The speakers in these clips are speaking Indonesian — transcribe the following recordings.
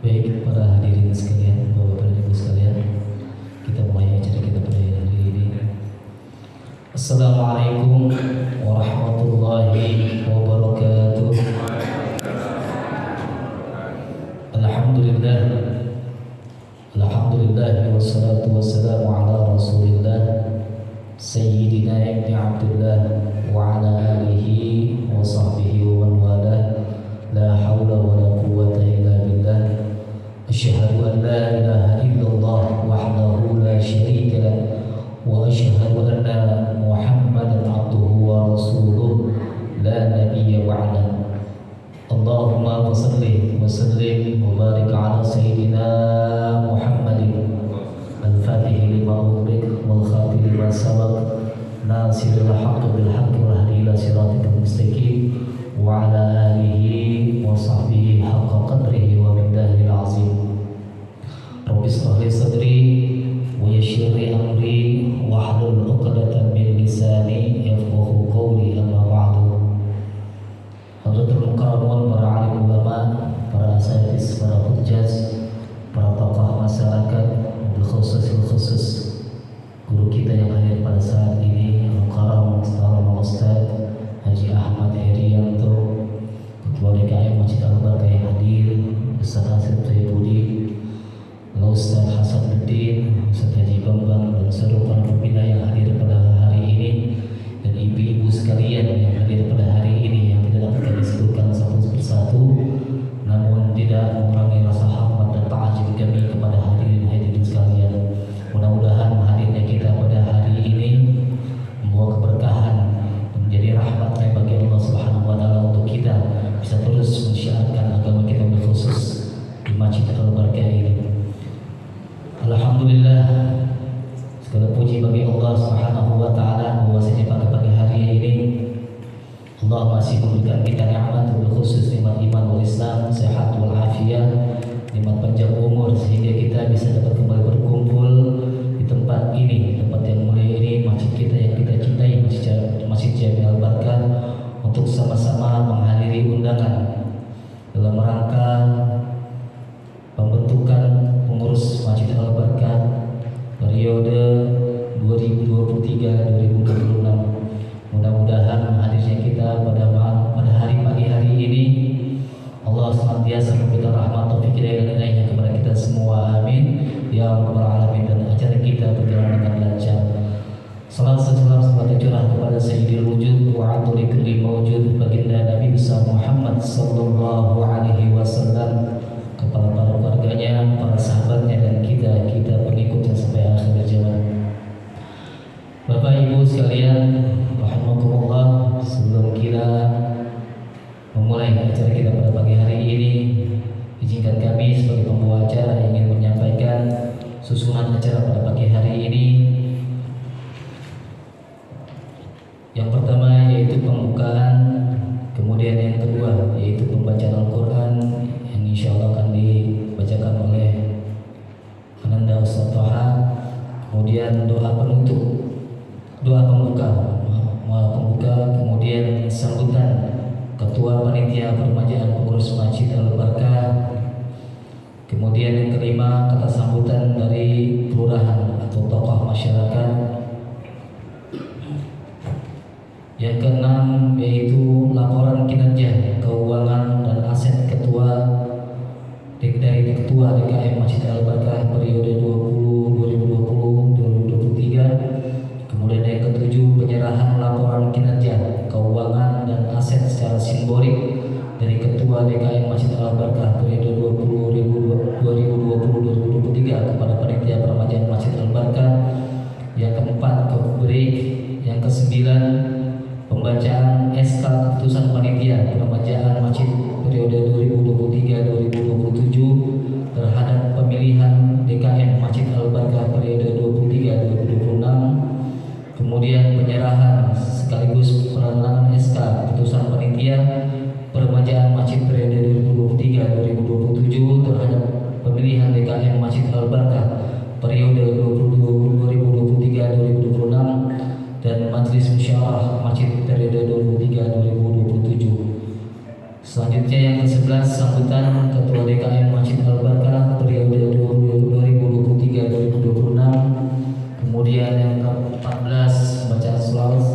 Baik para hadirin sekalian, Bapak dan Ibu sekalian, kita mulai acara kita pada hari ini. Assalamualaikum warahmatullahi wabarakatuh. Alhamdulillah, Alhamdulillah wassalatu wassalamu ala Rasulillah Sayyidina Ibni Abdullah wa ala alihi wa sahbihi wa man walah. La hawla wa la quwwata illa billah. Asyhadu an la ilaha illallah wahdahu la syarika lah wa asyhadu anna Muhammadan abduhu wa rasuluh la nabiyya ba'da. Allahumma salli wa sallim wa barik ala sayyidina Muhammadin al-fatih lima ughliq wal khatimi lima sabaq nasiril haqqi bil haqqi wal hadi ila siratikal mustaqim wa ala alihi wa sahbihi haqqa qadrihi wa miqdarihi al-azim. Rabbi shrah li sadri wa yassir li amri wahlul 'uqdatam min lisani yafqahu qawli, amma ba'du. Hadratul mukarramun, para alim ulama, para asatidz, para hujjaz, para tokoh masyarakat, bil khusus guru kita yang hadir pada saat ini, Al-Mukarram Ustaz Haji Ahmad Herianto, Ketua DKM Masjid Al-Barkah yang hadir, Ustaz Asif Thayyibudi, Ustaz Hasanuddin, Ustaz Haji Bambang, dan seluruh para pembina yang hadir pada hari ini, dan ibu-ibu sekalian yang hadir pada hari ini yang tidak dapat kami sebutkan satu persatu, namun tidak mengurangi rasa hormat dan ta'zim kami kepada hadirin sekalian. Mudah-mudahan hadirnya kita pada hari ini membawa keberkahan dan menjadi rahmat bagi Allah Subhanahu wa taala untuk kita bisa terus mensyiarkan agama kita khusus di Masjid Al-Barkah ini. Alhamdulillah, segala puji bagi Allah Subhanahu wa taala bahwasanya pada pagi hari ini Allah masih memberikan kita nikmat, khusus nikmat iman wal Islam, sehat wal afiat, nikmat panjang umur, sehingga kita bisa dapat kembali berkumpul di tempat ini, tempat yang mulia ini, masjid kita yang kita cintai, Masjid Jami Al-Barkah, untuk sama-sama menghadiri undangan dalam rangka pembentukan pengurus Masjid Al-Barkah periode 2023-2026. Mudah-mudahan hadirnya kita pada hari pagi hari ini Allah senantiasa memberikan rahmat taufik hidayah dan inayahnya kepada kita semua, amin ya rabbal alamin, dan acara kita berjalan dengan lancar. Salam sejahtera tercurah kepada Sayyidil Wujud wa atuli kulli mawjud, baginda Nabi besar Muhammad sallallahu alaihi wasallam, kepada para keluarganya, para sahabatnya, dan kita pengikutnya sampai akhir zaman. Bapak Ibu sekalian, rahimakumullah, sebelum kita memulai acara kita pada pagi hari ini, izinkan kami sebagai pembawa acara ingin menyampaikan susunan acara pada pagi hari ini. Yang pertama yaitu pembukaan, kemudian yang kedua yaitu pembacaan Al-Quran yang insya Allah akan dibacakan oleh Ananda Ustaz Toha, kemudian doa penutup, doa pembuka, kemudian sambutan Ketua Panitia Permajaan Pengurus Masjid Al-Barkah, kemudian yang kelima kata sambutan dari kelurahan atau tokoh masyarakat, yang keenam yaitu laporan kinerja keuangan dan aset dari Ketua DKM Masjid Al-Barkah periode 2020-2023. Kemudian yang ketujuh penyerahan laporan kinerja keuangan dan aset secara simbolik dari Ketua DKM Masjid Al-Barkah periode 2020-2023 kepada Panitia Permajaan Masjid Al-Barkah. Yang keempat coffee break. Yang kesembilan pembacaan SK keputusan Panitia Permajaan Masjid periode 2023-2027 terhadap pemilihan DKM Masjid Al-Barkah periode 2023-2026. Kemudian penyerahan sekaligus penandatanganan SK keputusan Panitia Permajaan Masjid periode 2023-2027 terhadap pemilihan DKM Masjid Al-Barkah periode 2023-2026 dan Majelis Musyawarah Masjid periode 2023-2027. Selanjutnya yang ke-11, sambutan Ketua DKM Masjid Al-Barkah periode 2023-2026. Kemudian yang ke-14 bacaan selawat,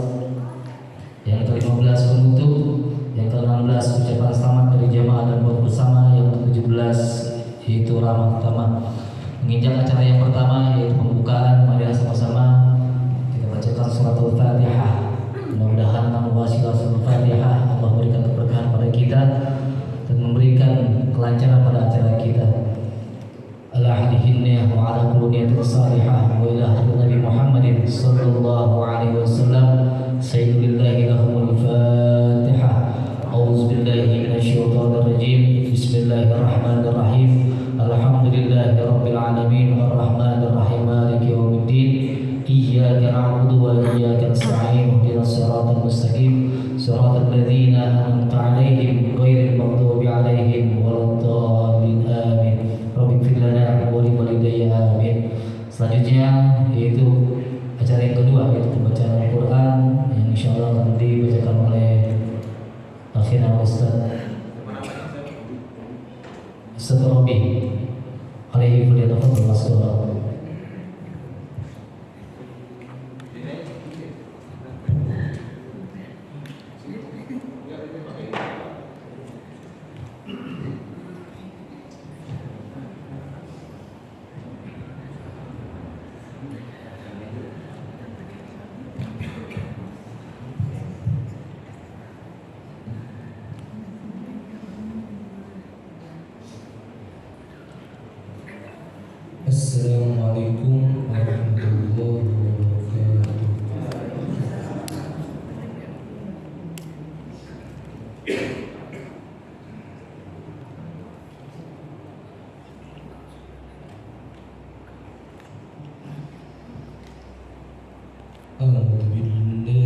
yang ke-15 penutup, yang ke-16 ucapan selamat dari jamaah dan buat bersama, yang ke-17 yaitu ramah tamah. Menginjak acara yang pertama yaitu pembukaan, mari sama-sama kita bacakan surat Al-Fatihah. Mudah-mudahan wasilah surat Al-Fatihah Allah memberikan keberkahan pada kita dan memberikan kelancaran pada acara kita. Ala hadihinnya wa ala kuluniyatin salihah wa ila hadrat Nabi Muhammadin sallallahu alaihi wasallam. Sayyidillahi lahumul Fatihah. A'udzubillahi minasyaitonir rajim. Bismillahirrahmanirrahim. Alhamdulillahi rabbil alamin arrahmanir rahim maliki yaumiddin. Iyyaka na'budu wa iyyaka nasta'in. Ihdinas siratal mustaqim. Siratal ladzina an'amta 'alaihim ghairil maghdubi 'alaihim waladdallin. Amin. Rabbighfir lana wa li walidayya amin. Selanjutnya yaitu acara yang kedua yaitu pembacaan Al-Qur'an yang insyaallah akan dibacakan oleh akhirnya Ustaz Robi alaihi faliyatafadhal mas'ura. Assalamualaikum warahmatullahi wabarakatuh. A'udzu billahi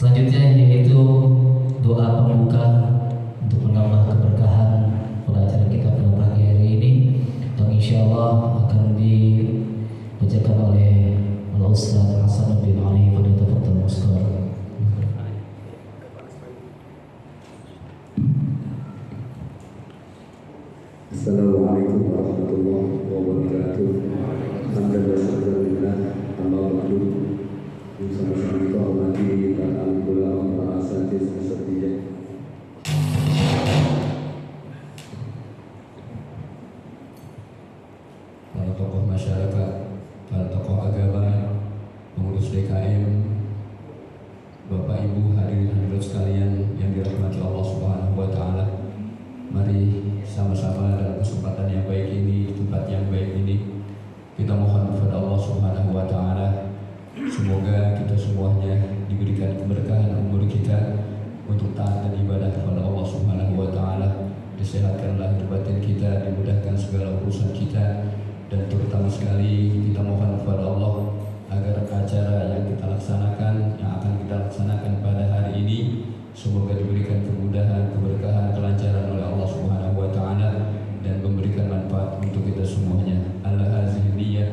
Selanjutnya yaitu doa pembuka untuk menambah keberkahan pada acara kita pada pagi hari ini, yang insya Allah akan dibacakan oleh Al-Ustaz Hasan bin Ali pada tafadhal Mustar. Assalamualaikum warahmatullahi wabarakatuh. Alhamdulillah, Alhamdulillah. Sama-sama kita hormati para ulama, para asatidz asatidz. Para tokoh masyarakat, para tokoh agama, pengurus DKM, Bapak Ibu hadirin hadirat sekalian yang dirahmati Allah Subhanahu wa taala. Mari sama-sama dalam kesempatan yang baik ini, di tempat yang baik ini, kita mohon kepada Allah Subhanahu wa taala semoga kita semuanya diberikan keberkahan umur kita untuk taat dan ibadah kepada Allah Subhanahu wa taala, disehatkan lahir batin kita, dimudahkan segala urusan kita, dan terutama sekali kita mohon kepada Allah agar acara yang kita laksanakan, yang akan kita laksanakan pada hari ini, semoga diberikan kemudahan, keberkahan, kelancaran oleh Allah Subhanahu wa taala dan memberikan manfaat untuk kita semuanya. Ala hazihi niyyah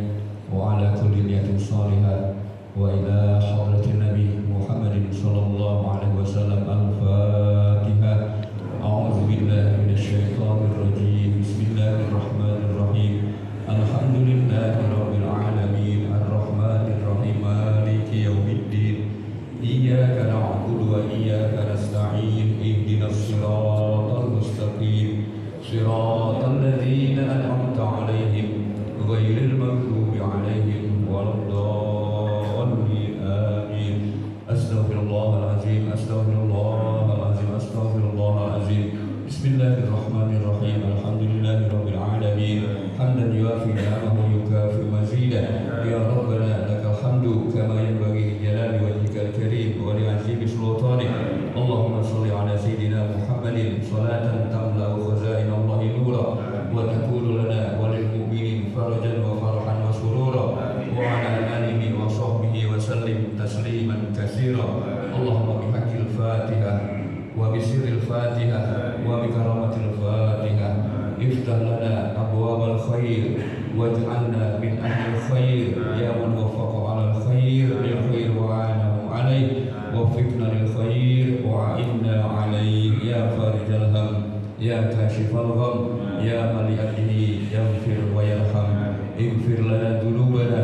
wa ala kulli niyatin shalihah wa ila hadratin Nabi Muhammadin sallallahu alaihi wasallam. Al-Fatihah. A'udzu billahi minasyaitonir rajim. Bismillahirrahmanirrahim. Alhamdulillahirabbil alamin. Arrahmanir rahim. Maliki yaumiddin. Iyyaka na'budu wa iyyaka nasta'in. Ihdinas siratal mustaqim. Siratal ladzina an'amta 'alaihim ghairil maghdubi 'alaihim waladdallin. Amin. Astaghfirullahalazim. Astaghfirullahalazim. Astaghfirullahalazim. Bismillahirrahmanirrahim. Alhamdulillahirabbil alamin. Hamdan yuafi ni'amahu yukafi mazidah. Ya Rabbana lakal hamdu kama yanbaghi li jalali wajhikal karim wa li واجعلنا من أهل الخير يا من وفق على الخير للخير وعانه عليه وفقنا للخير وعنا عليه يا فارج الهم يا كاشف الغم يا من لأجله يغفر ويرحم اغفر لنا ذنوبنا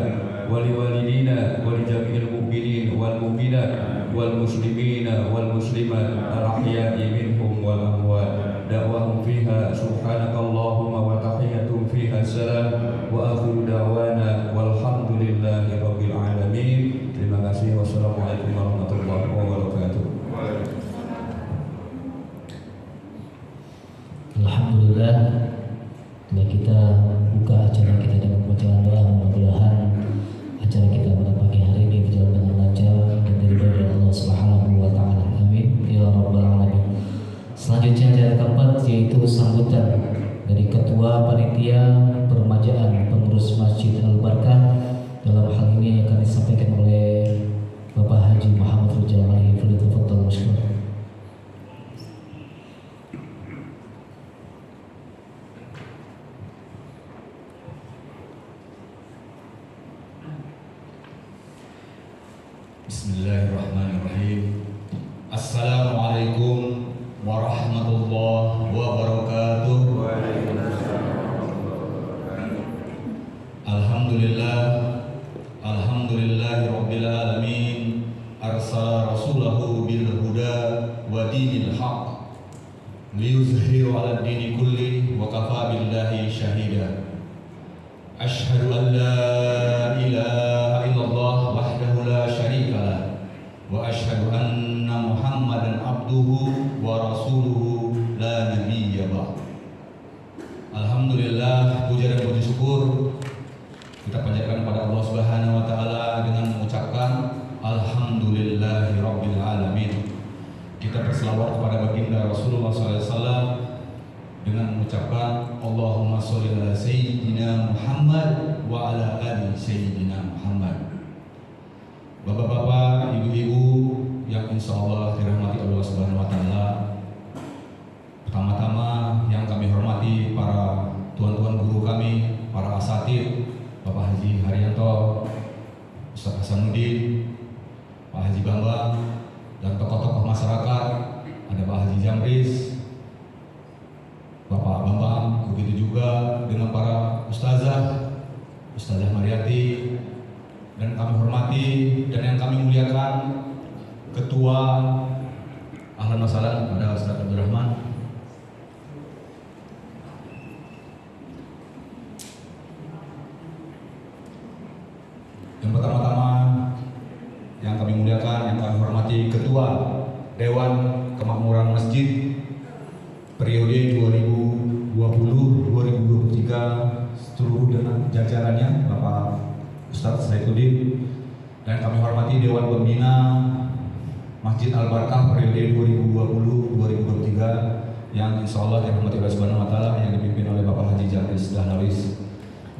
ولوالدينا ولجميع المؤمنين والمؤمنات والمسلمين والمسلمات الأحياء منهم والأموات دعواهم فيها سبحانك اللهم وتحيتهم فيها السلام وآخر دعوانا والحمد لله رب العالمين. Terima kasih. Wassalamualaikum warahmatullahi wabarakatuh. Alhamdulillah, kita buka acara kita dengan bacaan doa. Mudah-mudahan acara kita pada pagi hari ini berjalan dengan lancar dan diridhoi oleh Allah Subhanahu wa taala. Amin ya rabbal alamin. Selanjutnya acara keempat yaitu sambutan dari Ketua Panitia Peremajaan Pengurus Masjid Al-Barkah. Dalam hal ini akan disampaikan oleh Bapak Haji Muhammad Rujal Alaihi Fadhil Masykur. Bismillahirrahmanirrahim. Assalamualaikum warahmatullahi wabarakatuh. Alhamdulillah, alhamdulillahi rabbil alamin. Arsala rasulahu bil huda wa dinil haq liyuzhiru ala dini kulli wa kafa billahi syahida. Ashhadu an la ilaha illallah wahdahu la syarika lah wa ashhadu anna Muhammadan abduhu wa rasuluhu la nabiyya ba'd. Alhamdulillah, puja dan puji syukur kita panjatkan kepada Allah Subhanahu wa taala dengan mengucapkan alhamdulillahi rabbil alamin. Kita berselawat kepada baginda Rasulullah sallallahu alaihi wasallam dengan mengucapkan Allahumma sholli ala sayyidina Muhammad wa ala ali sayyidina Muhammad. Bapak-bapak, ibu-ibu yang insyaallah dirahmati Allah Subhanahu wa taala. Pertama-tama yang kami hormati para tuan-tuan guru kami, para asatid, Bapak Haji Haryanto, Ustaz Hasanuddin, Pak Haji Bambang, dan tokoh-tokoh masyarakat, ada Pak Haji Jamris, Bapak Bambang, begitu juga dengan para ustazah, Ustazah Mariati, dan kami hormati dan yang kami muliakan Ketua Ahlan wa Sahlan pada Ustaz Abdul Rahman. Yang pertama-tama yang kami muliakan, yang kami hormati Ketua Dewan Kemakmuran Masjid periode 2020-2023 seluruh dengan jajarannya Bapak Ustadz Saifuddin, dan kami hormati Dewan Pembina Masjid Al-Barkah periode 2020-2023 yang insya Allah dirahmati Allah Subhanahu wa taala, yang dipimpin oleh Bapak Haji Jamris Dahnawis,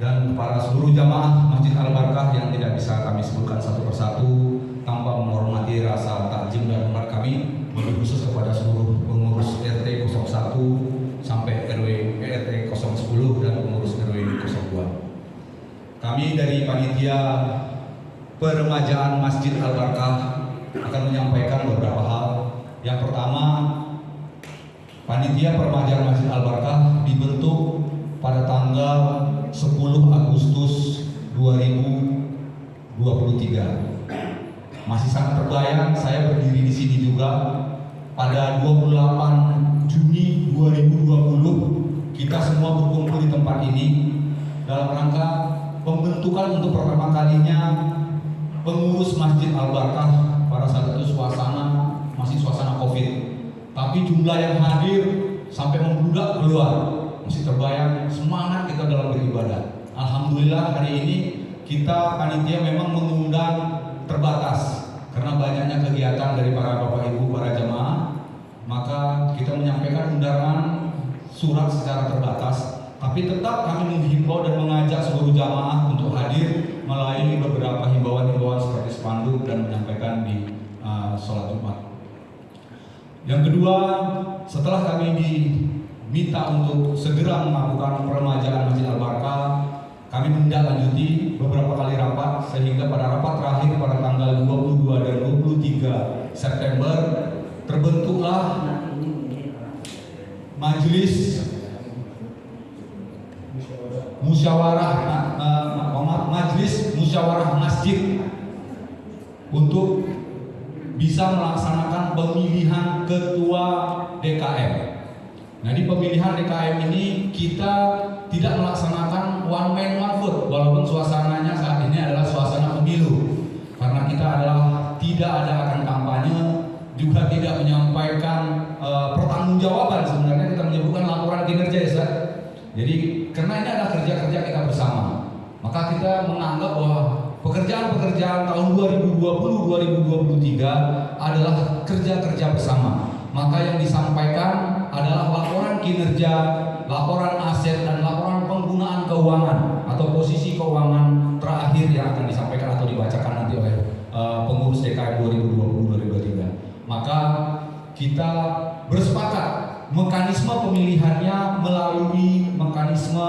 dan para seluruh jamaah Masjid Al-Barkah yang tidak bisa kami sebutkan satu persatu tanpa menghormati rasa takjim dan hormat kami, lebih khusus kepada seluruh pengurus RT 01 sampai RT 010 dan pengurus RW 02. Kami dari Panitia Peremajaan Masjid Al-Barkah akan menyampaikan beberapa hal. Yang pertama, Panitia Peremajaan Masjid Al-Barkah dibentuk pada tanggal 10 Agustus 2023. Masih sangat terbayang saya berdiri di sini juga pada 28 Juni 2020. Kita semua berkumpul di tempat ini dalam rangka pembentukan untuk pertama kalinya pengurus Masjid Al-Barkah. Pada saat itu masih suasana Covid, tapi jumlah yang hadir sampai membludak keluar. Masih terbayang semangat kita dalam beribadah. Alhamdulillah hari ini kita panitia memang mengundang terbatas karena banyaknya kegiatan dari para bapak ibu, para jamaah. Maka kita menyampaikan undangan surat secara terbatas, tapi tetap kami menghimbau dan mengajak seluruh jamaah untuk hadir melalui beberapa himbauan-himbauan seperti spanduk dan menyampaikan di sholat Jumat. Yang kedua, setelah kami diminta untuk segera melakukan peremajaan Masjid Al-Barkah, kami menindaklanjuti beberapa kali rapat sehingga pada rapat terakhir pada tanggal 22 dan 23 September terbentuklah majelis musyawarah masjid untuk bisa melaksanakan pemilihan ketua DKM. Nah, di pemilihan DKM ini kita tidak melaksanakan one man one vote, walaupun suasananya saat ini adalah suasana pemilu, karena kita tidak ada akan kampanye, juga tidak menyampaikan pertanggungjawaban. Sebenarnya kita menyebutkan laporan kinerja, ya Ustaz. Jadi karena ini adalah kerja-kerja kita bersama, maka kita menganggap bahwa pekerjaan-pekerjaan tahun 2020-2023 adalah kerja-kerja bersama. Maka yang disampaikan adalah laporan kinerja, laporan aset, dan laporan penggunaan keuangan atau posisi keuangan terakhir yang akan disampaikan atau dibacakan nanti oleh pengurus DKM 2020-2023. Maka kita bersepakat mekanisme pemilihannya melalui mekanisme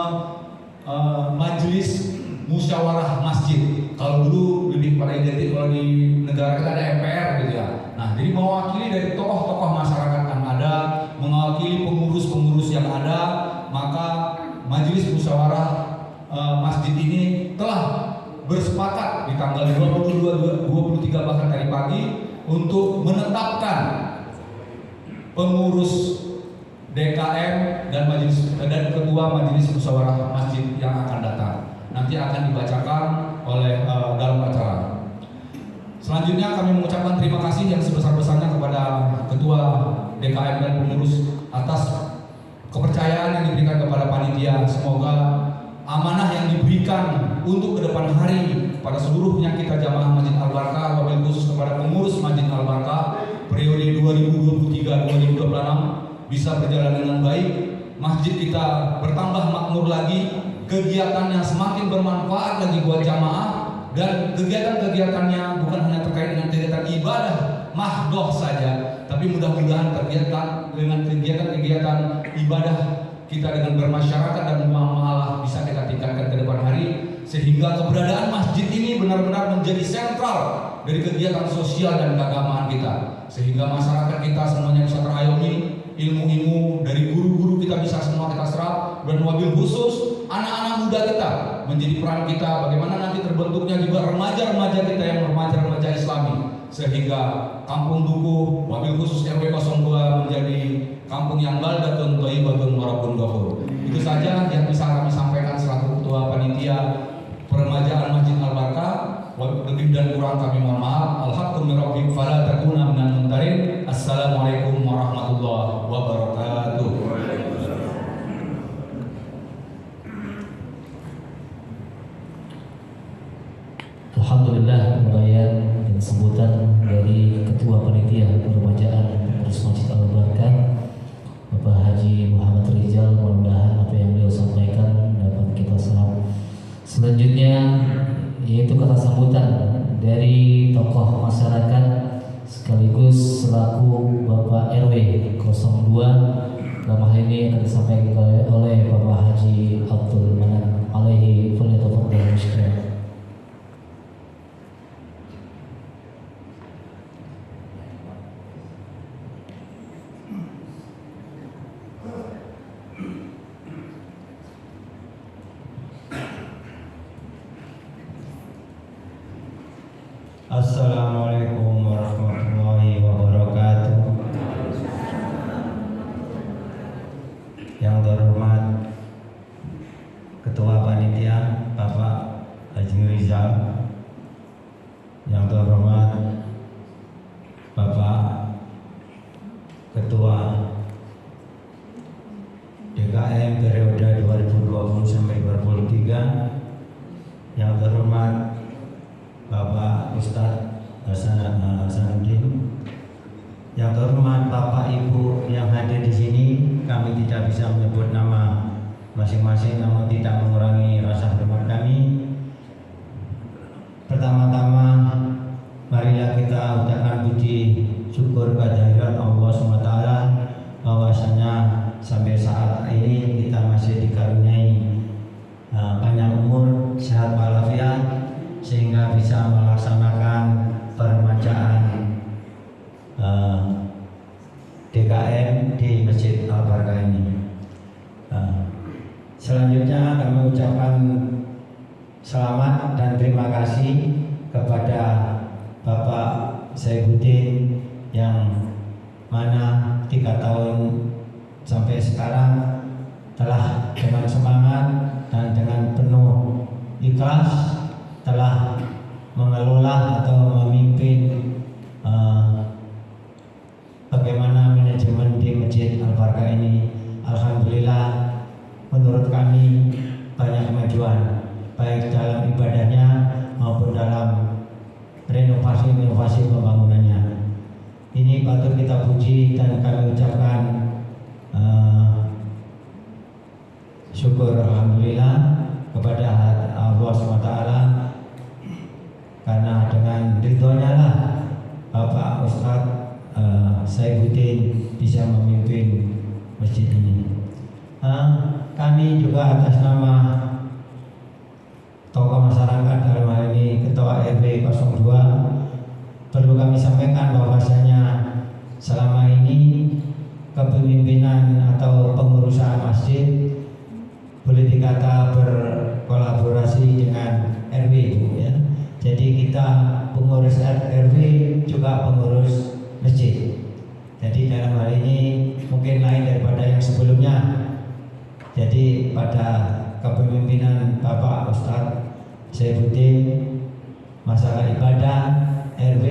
majelis musyawarah masjid. Kalau dulu lebih pada identik kalau di negara kita ada MPR gitu ya. Nah, jadi mewakili dari tokoh-tokoh masyarakat yang ada, mewakili pengurus-pengurus yang ada, maka majelis musyawarah masjid ini telah bersepakat di tanggal 22-23 bahkan tadi pagi untuk menetapkan pengurus DKM dan ketua majelis musyawarah masjid yang akan datang. Nanti akan dibacakan oleh dalam acara. Selanjutnya kami mengucapkan terima kasih yang sebesar-besarnya kepada ketua DKM dan pengurus atas kepercayaan yang diberikan kepada panitia. Semoga amanah yang diberikan untuk ke depan hari pada seluruhnya kita jamaah Masjid Al-Barkah, wabil khusus kepada pengurus Masjid Al-Barkah periode 2023-2026 bisa berjalan dengan baik. Masjid kita bertambah makmur lagi, kegiatannya semakin bermanfaat lagi buat jamaah, dan kegiatan-kegiatannya bukan hanya terkait dengan kegiatan ibadah mahdoh saja, tapi mudah-mudahan tergiatan dengan kegiatan-kegiatan ibadah kita dengan bermasyarakat dan muamalah bisa kita tingkatkan ke depan hari, sehingga keberadaan masjid ini benar-benar menjadi sentral dari kegiatan sosial dan keagamaan kita, sehingga masyarakat kita semuanya bisa terayomi, ilmu-ilmu dari guru-guru kita bisa semua kita serap, dan wabil khusus anak-anak muda kita menjadi peran kita bagaimana nanti terbentuknya juga remaja-remaja kita yang remaja-remaja Islami, sehingga kampung Dukuh wabil khusus RW 02 menjadi kampung yang baldatun thayyibatun wa rabbun ghafur. Itu saja yang bisa kami sampaikan selaku ketua panitia peremajaan Masjid Al-Barkah. Lebih dan kurang kami mohon maaf. Al-haqqu min rabbik fala takuna minal mumtarin. Assalamualaikum warahmatullahi wabarakatuh. Alhamdulillah, uraian dan sambutan dari Ketua Panitia Peremajaan Pengurus Masjid Al-Barkah Bapak Haji Muhammad Rizal. Mudah-mudahan apa yang beliau sampaikan dapat kita serap. Selanjutnya yaitu kata sambutan dari tokoh masyarakat sekaligus selaku Bapak RW 02. Dalam hal ini akan disampaikan oleh Bapak Haji Abdul Manan alaihi falyatafadhal mashkura. Assalamualaikum warahmatullahi wabarakatuh. Yang terhormat Ketua Panitia Bapak Haji Rizal, yang terhormat Bapak Ketua DKM periode 2020 sampai 2023, yang terhormat Bapak Ustadz Hasanuddin, yang terhormat Bapak Ibu yang hadir di sini. Kami tidak bisa menyebut nama masing-masing, namun tidak mengurangi rasa hormat kami. Pertama-tama, marilah kita ucapkan puji syukur kehadirat Allah SWT bahwasanya sampai saat ini kita masih dikaruniai panjang umur selamat dan terima kasih kepada Bapak Saifuddin yang mana 3 tahun sampai sekarang telah dengan semangat dan dengan penuh ikhlas telah mengelola atau memimpin bagaimana manajemen di Masjid Al-Barkah ini. Alhamdulillah menurut kami banyak kemajuan baik dalam ibadahnya maupun dalam renovasi pembangunannya. Ini patut kita puji dan kami ucapkan syukur alhamdulillah kepada Allah SWT, karena dengan ridhonya lah Bapak Ustadz Saifuddin bisa memimpin masjid ini. Kami juga atas nama tokoh masyarakat, dalam hal ini Ketua RW 02, perlu kami sampaikan bahwasanya selama ini kepemimpinan atau pengurusan masjid boleh dikata berkolaborasi dengan RW, ya. Jadi kita pengurus RW juga pengurus masjid. Jadi dalam hal ini mungkin lain daripada yang sebelumnya. Jadi pada kepemimpinan Bapak Ustadz Saifuddin, masalah ibadah RW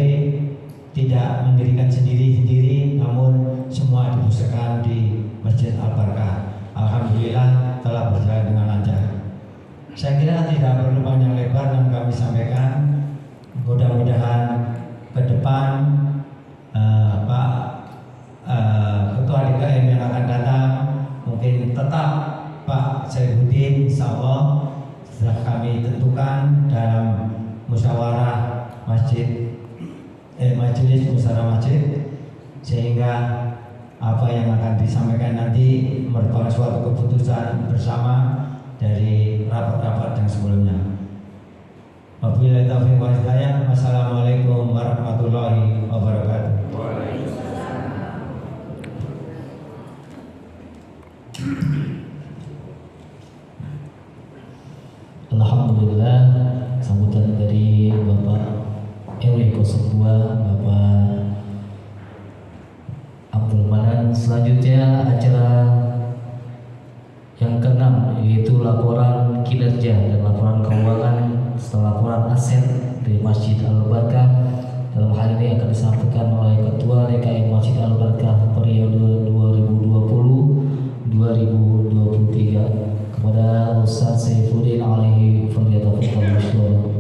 tidak mendirikan sendiri-sendiri, namun semua dipusatkan di Masjid Al-Barkah. Alhamdulillah telah berjalan dengan lancar. Saya kira tidak perlu panjang lebar yang kami sampaikan. Mudah-mudahan ke depan Pak Ketua DKM yang akan datang mungkin tetap Pak Saifuddin, insyaallah sudah kami tentukan dalam musyawarah majelis musyawarah masjid, sehingga apa yang akan disampaikan nanti merupakan suatu keputusan bersama dari rapat-rapat yang sebelumnya. Wabillahi taufiq wal hidayah. Wassalamualaikum warahmatullahi wabarakatuh. Alhamdulillah, sambutan dari Bapak RW 02 Bapak Abdul Manan. Selanjutnya acara yang ke-6 yaitu laporan kinerja dan laporan keuangan serta laporan aset dari Masjid Al-Barkah. Dalam hal ini akan disampaikan oleh Ketua DKM Masjid Al-Barkah periode 2020-2023 kepada Ustaz Saifuddin alaihi falyatafadhal mashkura.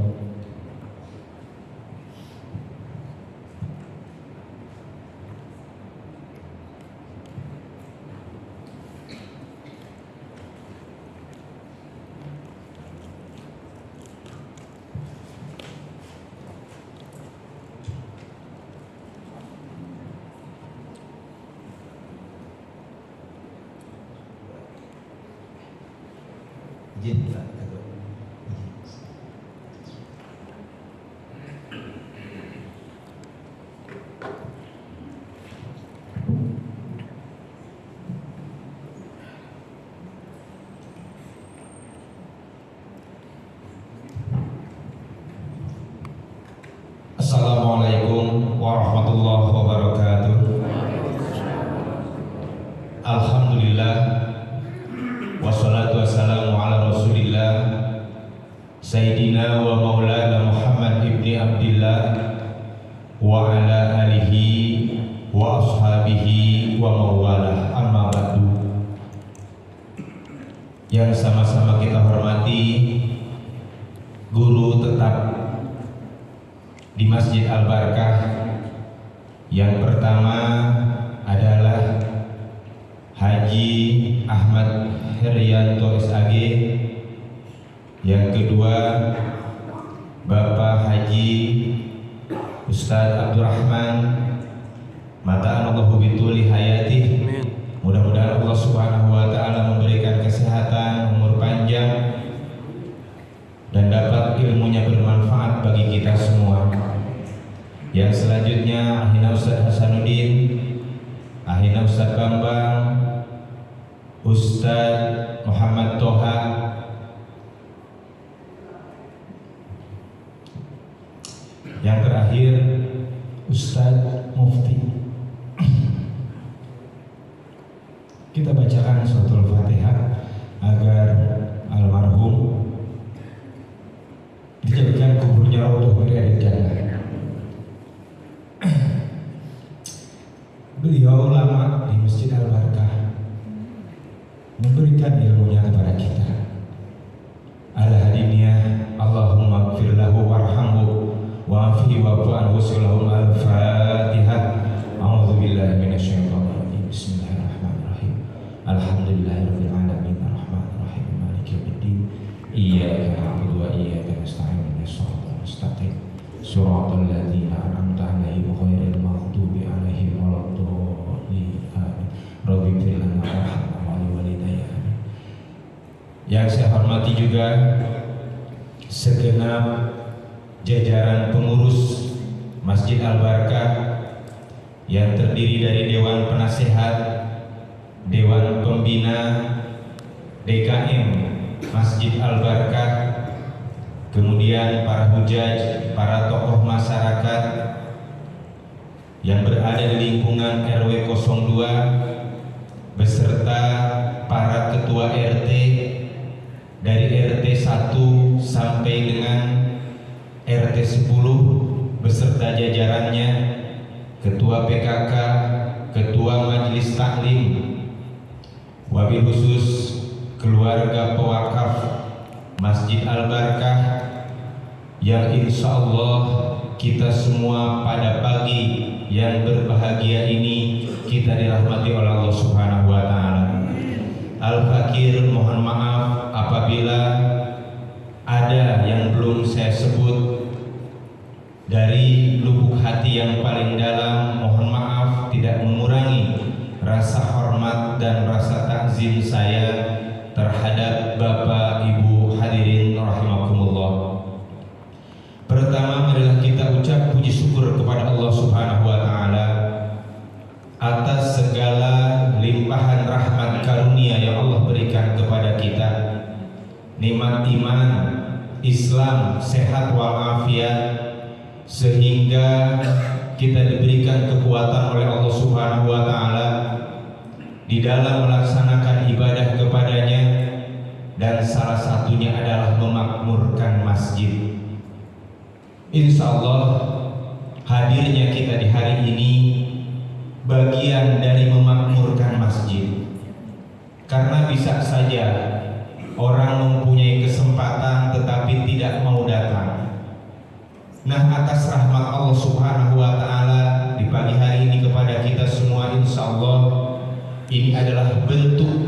Assalamualaikum warahmatullahi wabarakatuh. Alhamdulillah, wassalatu wassalamu ala rasulillah Sayyidina wa maulana Muhammad ibni Abdillah wa ala alihi wa ashabihi wa mawalah, amma ba'du. Yang sama-sama kita hormati guru tetap di Masjid Al-Barkah. Yang pertama adalah Haji Ahmad Herianto SAG. Yang kedua Bapak Haji Ustadz Abdurrahman Mata'anallahu bituli hayatih. Mudah-mudahan Allah Subhanahu wa ta'ala memberikan kesehatan, umur panjang, dan dapat ilmunya bermanfaat bagi kita semua. Yang selanjutnya Ahina Ustadz Hasanuddin, Ahina Ustadz Bambang, Ustadz Muhammad Toha, Yang terakhir Ustadz Mufti. Kita bacakan suratul Fatihah agar almarhum dijadikan kuburnya raudhah min riyadil jannah. Beliau lama di Masjid Al-Barkah, memberikan ilmunya kepada kita. Al-hadiniyah, Allahumma gfir lahu warhamhu wa'afihi wa'fu anhu sulahum. Al-Fatihah. A'udzu billahi minasyaitonir rajim. Bismillahirrahmanirrahim. Alhamdulillahirabbil alamin arrahmanir rahim maliki yaumiddin. Iyyaka na'budu wa iyyaka nasta'in ihdinas siratal mustaqim siratal ladzina an'amta 'alaihim ghairil maghdubi 'alaihim waladdallin. Amin. Rabbi ighfir lana warhamna wa liwalidayya. Amin. Yang saya hormati juga segenap jajaran pengurus Masjid Al-Barkah yang terdiri dari Dewan Penasehat, Dewan Pembina, DKM Masjid Al-Barkah, kemudian para hujaj, para tokoh masyarakat yang berada di lingkungan RW 02 beserta para ketua RT dari RT 1 sampai dengan RT 10 beserta jajarannya, ketua PKK, ketua Majelis Taklim, wabil khusus keluarga pewakaf Masjid Al-Barkah yang insya Allah kita semua pada pagi yang berbahagia ini kita dirahmati oleh Allah Subhanahu wa Ta'ala. Al-Fakir mohon maaf apabila ada yang belum saya sebut. Dari lubuk hati yang paling dalam mohon maaf tidak mengurangi rasa hormat dan rasa takzim saya terhadap Bapak Ibu hadirin rahimakumullah. Pertama marilah kita ucap puji syukur kepada Allah Subhanahu wa Ta'ala atas segala limpahan rahmat karunia yang Allah berikan kepada kita. Nikmat iman, Islam, sehat walafiat, sehingga kita diberikan kekuatan oleh Allah Subhanahu wa Ta'ala di dalam melaksanakan ibadah kepadanya, dan salah satunya adalah memakmurkan masjid. Insya Allah hadirnya kita di hari ini bagian dari memakmurkan masjid, karena bisa saja orang mempunyai kesempatan tetapi tidak mau datang. Nah, atas rahmat Allah Subhanahu wa Ta'ala di pagi hari ini kepada kita semua, insya Allah ini adalah bentuk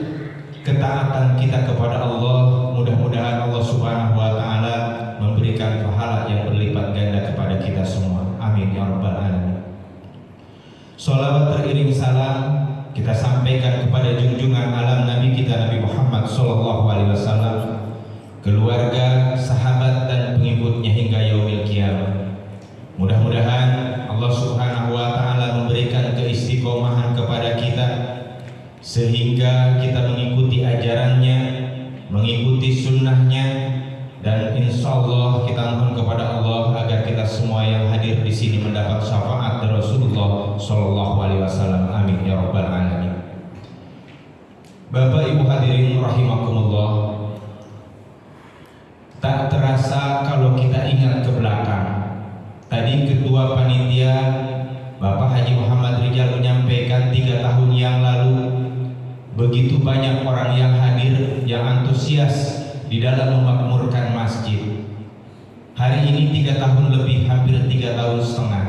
ketaatan kita kepada Allah. Mudah-mudahan Allah Subhanahu wa Ta'ala memberikan pahala yang berlipat ganda kepada kita semua. Amin ya rabbal alamin. Sholawat teriring salam kita sampaikan kepada junjungan alam Nabi kita Nabi Muhammad sallallahu alaihi wasallam, keluarga, sahabat dan pengikutnya hingga yaumil qiyamah. Mudah-mudahan Allah Subhanahu wa Ta'ala memberikan keistiqomahan kepada kita sehingga kita mengikuti ajarannya, mengikuti sunnahnya, dan insya Allah kita mohon kepada Allah agar kita semua yang hadir di sini mendapat syafaat dari Rasulullah sallallahu alaihi wasallam. Amin ya rabbal alamin. Bapak Ibu hadirin rahimakumullah, tak terasa kalau kita ingat ke belakang. Tadi Ketua Panitia Bapak Haji Muhammad Rijal menyampaikan 3 tahun yang lalu begitu banyak orang yang hadir, yang antusias di dalam memakmurkan masjid. Hari ini 3 tahun lebih, hampir 3 tahun setengah,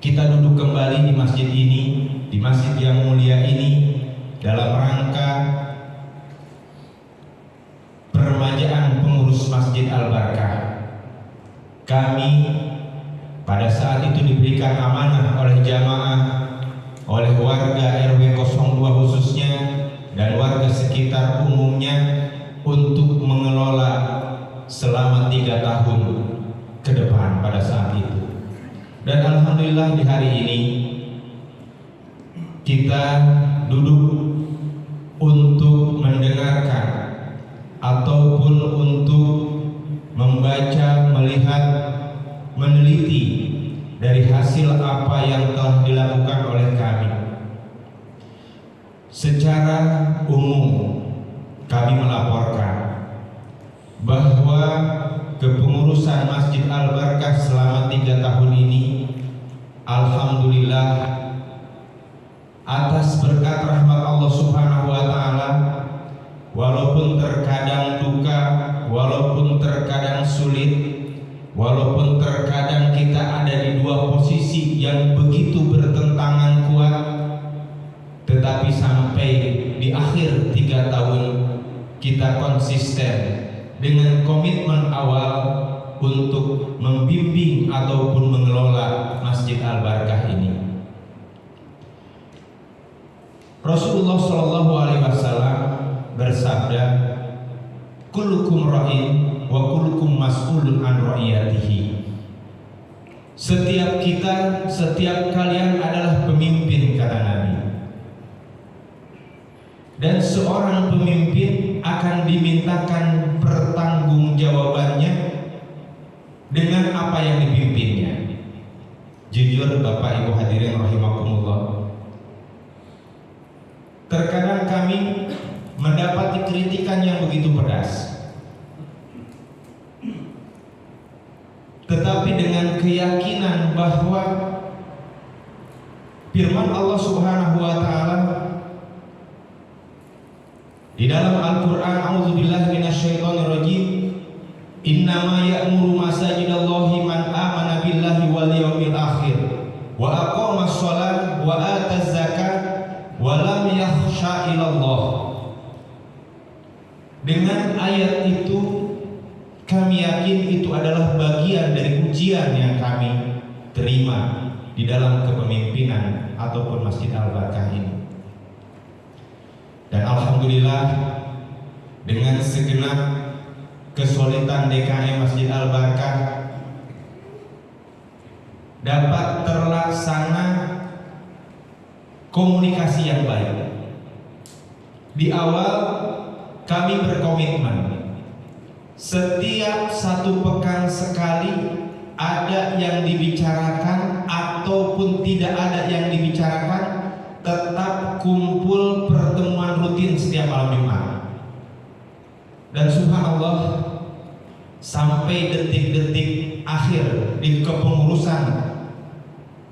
kita duduk kembali di masjid ini, di masjid yang mulia ini, dalam rangka peremajaan pengurus Masjid Al-Barkah. Kami pada saat itu diberikan amanah oleh jamaah, oleh warga RW 02 khususnya dan warga sekitar umumnya untuk mengelola selama 3 tahun ke depan pada saat itu. Dan alhamdulillah di hari ini kita duduk untuk mendengarkan ataupun untuk membaca, melihat, meneliti dari hasil apa yang telah dilakukan oleh kami. Secara umum kami melaporkan bahwa kepengurusan Masjid Al-Barkah selama 3 tahun ini, alhamdulillah, atas berkat rahmat Allah Subhanahu wa Ta'ala, walaupun terkadang duka, walaupun terkadang sulit, walaupun terkadang kita ada di dua posisi yang begitu bertentangan kuat, tetapi sampai di akhir 3 tahun kita konsisten dengan komitmen awal untuk membimbing ataupun mengelola Masjid Al-Barkah ini. Rasulullah Shallallahu Alaihi Wasallam bersabda, "Kullukum ra'in wa kullukum mas'ulun an ra'iyatihi." Setiap kita, setiap kalian adalah pemimpin, kata Nabi. Dan seorang pemimpin akan dimintakan pertanggungjawabannya dengan apa yang dipimpinnya. Jujur Bapak Ibu hadirin rahimakumullah, terkadang kami mendapati kritikan yang begitu pedas, tetapi dengan keyakinan bahwa firman Allah Subhanahu wa Ta'ala di dalam Al-Quran, a'udzubillahi minasyaitonirrajim, innama ya'muru masajidallahi man amana billahi wal yawmil akhir wa aqamas shalah wa ataz zakat wa lam yakhsha ilallah. Dengan ayat itu kami yakin itu adalah bagian dari ujian yang kami terima di dalam kepemimpinan ataupun Masjid Al-Barkah ini. Dan alhamdulillah, dengan segenap kesulitan DKM Masjid Al-Barkah dapat terlaksana komunikasi yang baik. Di awal kami berkomitmen setiap 1 pekan sekali ada yang dibicarakan ataupun tidak ada yang dibicarakan, tetap kumpul pertemuan rutin setiap malam Jumat. Dan subhanallah, sampai detik-detik akhir di kepengurusan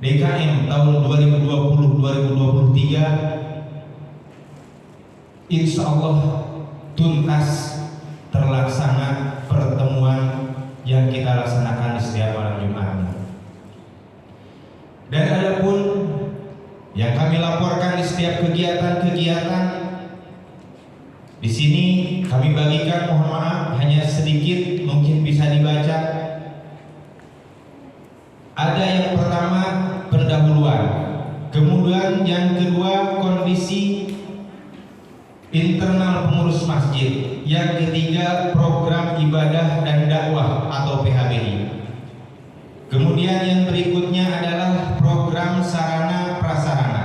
DKM tahun 2020-2023, insya Allah tuntas terlaksana pertemuan yang kita laksanakan di setiap malam Jumat. Dan adapun yang kami laporkan di setiap kegiatan-kegiatan, di sini kami bagikan, mohon maaf, hanya sedikit, mungkin bisa dibaca. Ada yang pertama pendahuluan, kemudian yang kedua kondisi internal pengurus masjid, yang ketiga program ibadah dan dakwah atau PHBI. Kemudian yang berikutnya adalah program sarana prasarana.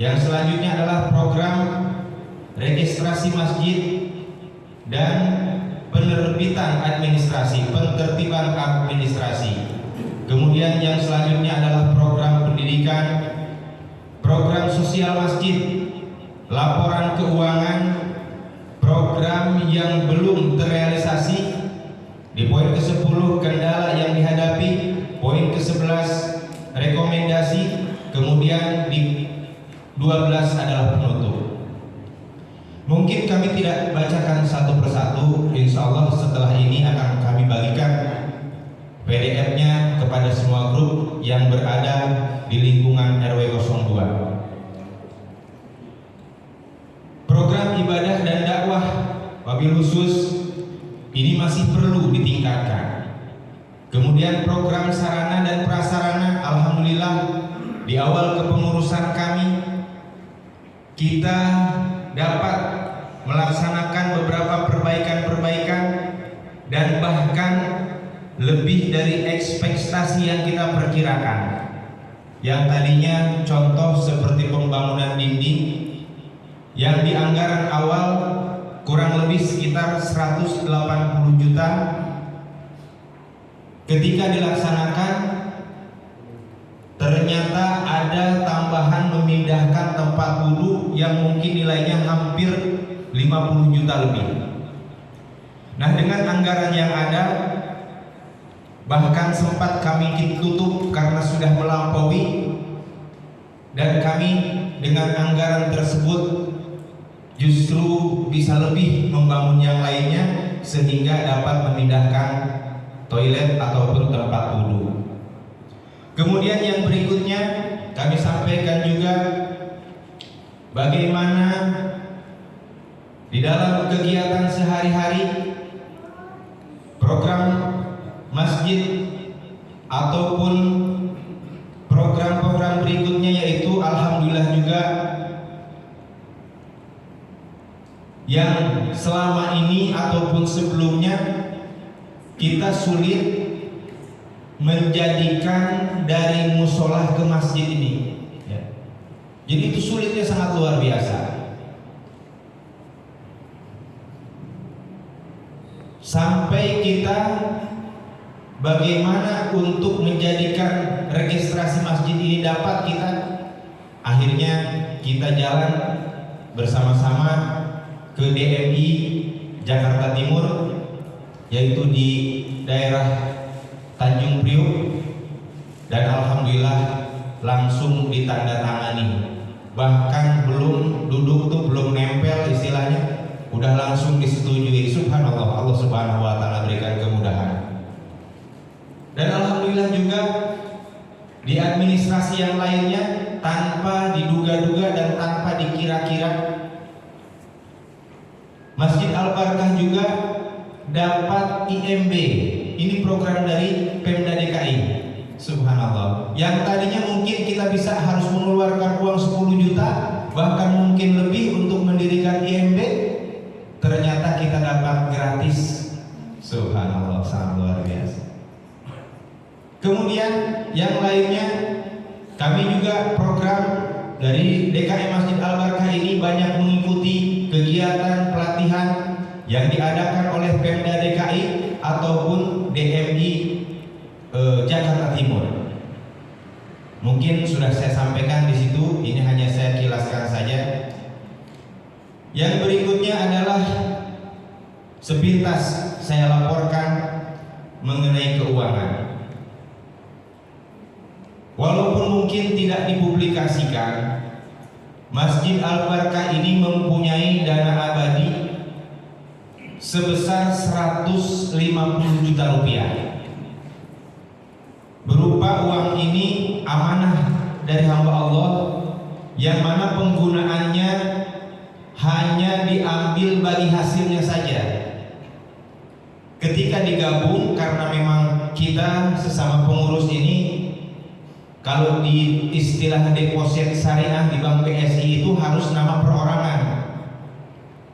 Yang selanjutnya adalah program registrasi masjid dan penerbitan administrasi, penertiban administrasi. Kemudian yang selanjutnya adalah program pendidikan, program sosial masjid, laporan keuangan, program yang belum terrealisasi. Di poin ke-10 kendala yang dihadapi, poin ke-11 rekomendasi, kemudian di 12 adalah penutup. Mungkin kami tidak bacakan satu persatu, insya Allah setelah ini akan kami bagikan PDF-nya kepada semua grup yang berada di lingkungan RW 02. Program ibadah dan dakwah wabil khusus ini masih perlu ditingkatkan. Kemudian program sarana dan prasarana, alhamdulillah di awal kepengurusan kami kita dapat melaksanakan beberapa perbaikan-perbaikan dan bahkan lebih dari ekspektasi yang kita perkirakan. Yang tadinya contoh seperti pembangunan dinding yang di anggaran awal kurang lebih sekitar 180 juta, ketika dilaksanakan ternyata ada tambahan memindahkan tempat wudhu yang mungkin nilainya hampir 50 juta lebih. Nah, dengan anggaran yang ada, bahkan sempat kami tutup karena sudah melampaui, dan kami dengan anggaran tersebut justru bisa lebih membangun yang lainnya sehingga dapat memindahkan toilet ataupun tempat wudhu. Kemudian yang berikutnya kami sampaikan juga bagaimana di dalam kegiatan sehari-hari program masjid ataupun program-program berikutnya, yaitu alhamdulillah juga yang selama ini ataupun sebelumnya kita sulit menjadikan dari musola ke masjid ini, ya. Jadi itu sulitnya sangat luar biasa. Sampai kita bagaimana untuk menjadikan registrasi masjid ini dapat kita, akhirnya kita jalan bersama-sama ke DMI Jakarta Timur, yaitu di daerah Tanjung Priuk, dan alhamdulillah langsung ditandatangani. Bahkan belum duduk tuh, belum nempel istilahnya, udah langsung disetujui. Subhanallah, Allah Subhanahu wa taala berikan kemudahan. Dan alhamdulillah juga di administrasi yang lainnya, tanpa diduga-duga dan tanpa dikira-kira, Masjid Al-Barakah juga dapat IMB. Ini program dari Pemda DKI. Subhanallah. Yang tadinya mungkin kita bisa harus mengeluarkan uang 10 juta, bahkan mungkin lebih untuk mendirikan IMB, ternyata kita dapat gratis. Subhanallah, sangat luar biasa. Kemudian yang lainnya, kami juga program dari DKI Masjid Al-Barakah ini banyak mengikuti kegiatan pelatihan yang diadakan oleh Pemda DKI ataupun DMI Jakarta Timur. Mungkin sudah saya sampaikan di situ, ini hanya saya kilaskan saja. Yang berikutnya adalah sepintas saya laporkan mengenai keuangan. Walaupun mungkin tidak dipublikasikan, Masjid Al-Barakah ini mempunyai dana abadi sebesar 150 juta rupiah. Berupa uang ini amanah dari hamba Allah, yang mana penggunaannya hanya diambil bagi hasilnya saja. Ketika digabung, karena memang kita sesama pengurus ini, kalau di istilah deposit syariah di Bank BSI itu harus nama perorangan.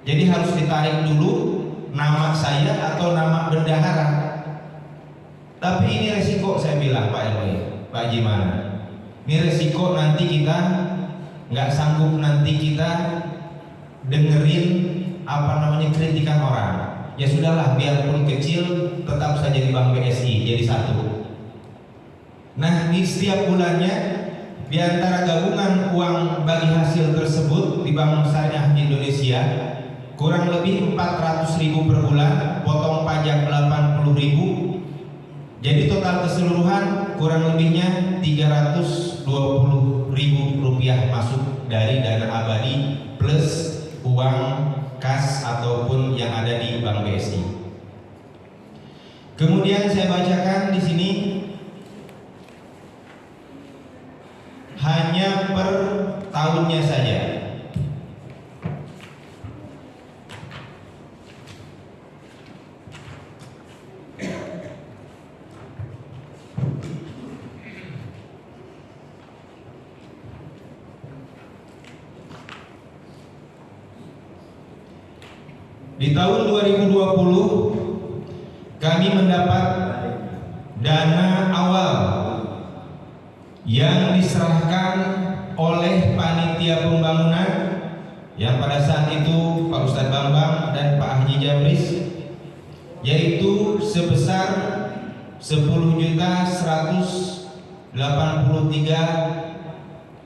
Jadi harus ditarik dulu nama saya atau nama bendahara. Tapi ini resiko, saya bilang Pak RW, Pak gimana? Ini resiko nanti kita nggak sanggup, nanti kita dengerin kritikan orang. Ya sudahlah, biarpun kecil tetap saja di Bank BSI jadi satu. Nah, di setiap bulannya di antara gabungan uang bagi hasil tersebut di Bank Syariah Indonesia kurang lebih 400.000 per bulan, potong pajak 80.000. Jadi total keseluruhan kurang lebihnya 320.000 rupiah masuk dari dana abadi plus uang kas ataupun yang ada di Bank BSI. Kemudian saya bacakan di sini hanya per tahunnya saja. Di tahun 2020 kami mendapat dana awal yang diserahkan oleh panitia pembangunan yang pada saat itu Pak Ustadz Bambang dan Pak Haji Jamris, yaitu sebesar 10.183.000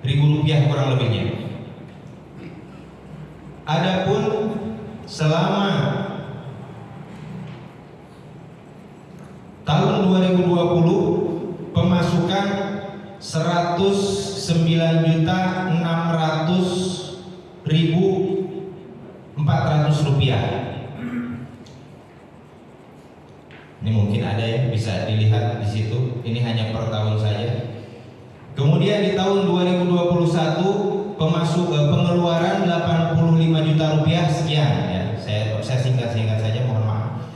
rupiah kurang lebihnya. Adapun selama tahun 2020 pemasukan 109.600.400 rupiah. Ini mungkin ada ya, bisa dilihat di situ. Ini hanya per tahun saja. Kemudian di tahun 2021 pengeluaran 85 juta rupiah sekian ya. Saya singkat-singkat saja, mohon maaf.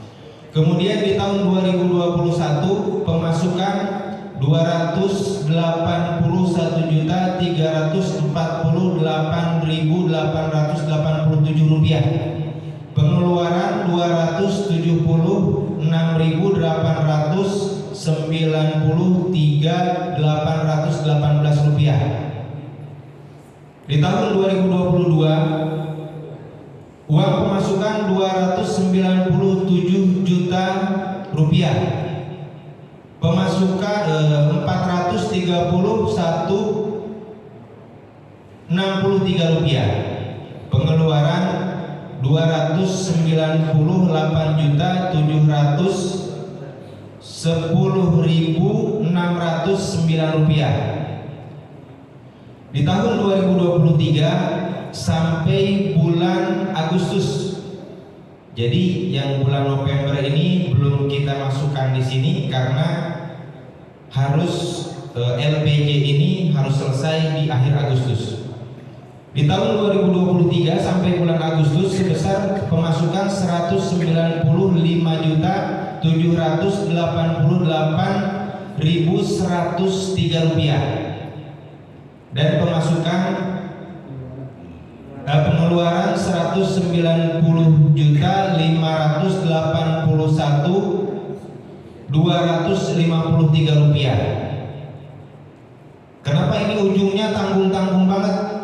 Kemudian di tahun 2021 pemasukan 281.348.887 rupiah. Pengeluaran 276.893.818 rupiah. Di tahun 2022 uang pemasukan 297 juta rupiah. Pemasukan 431.63 rupiah. Pengeluaran 298.710.609 rupiah. Di tahun 2023 sampai bulan Agustus. Jadi yang bulan November ini belum kita masukkan di sini karena harus LPJ ini harus selesai di akhir Agustus. Di tahun 2023 sampai bulan Agustus sebesar pemasukan 195.788.103 rupiah dan pemasukan pengeluaran 190.581.253 rupiah. Kenapa ini ujungnya tanggung-tanggung banget?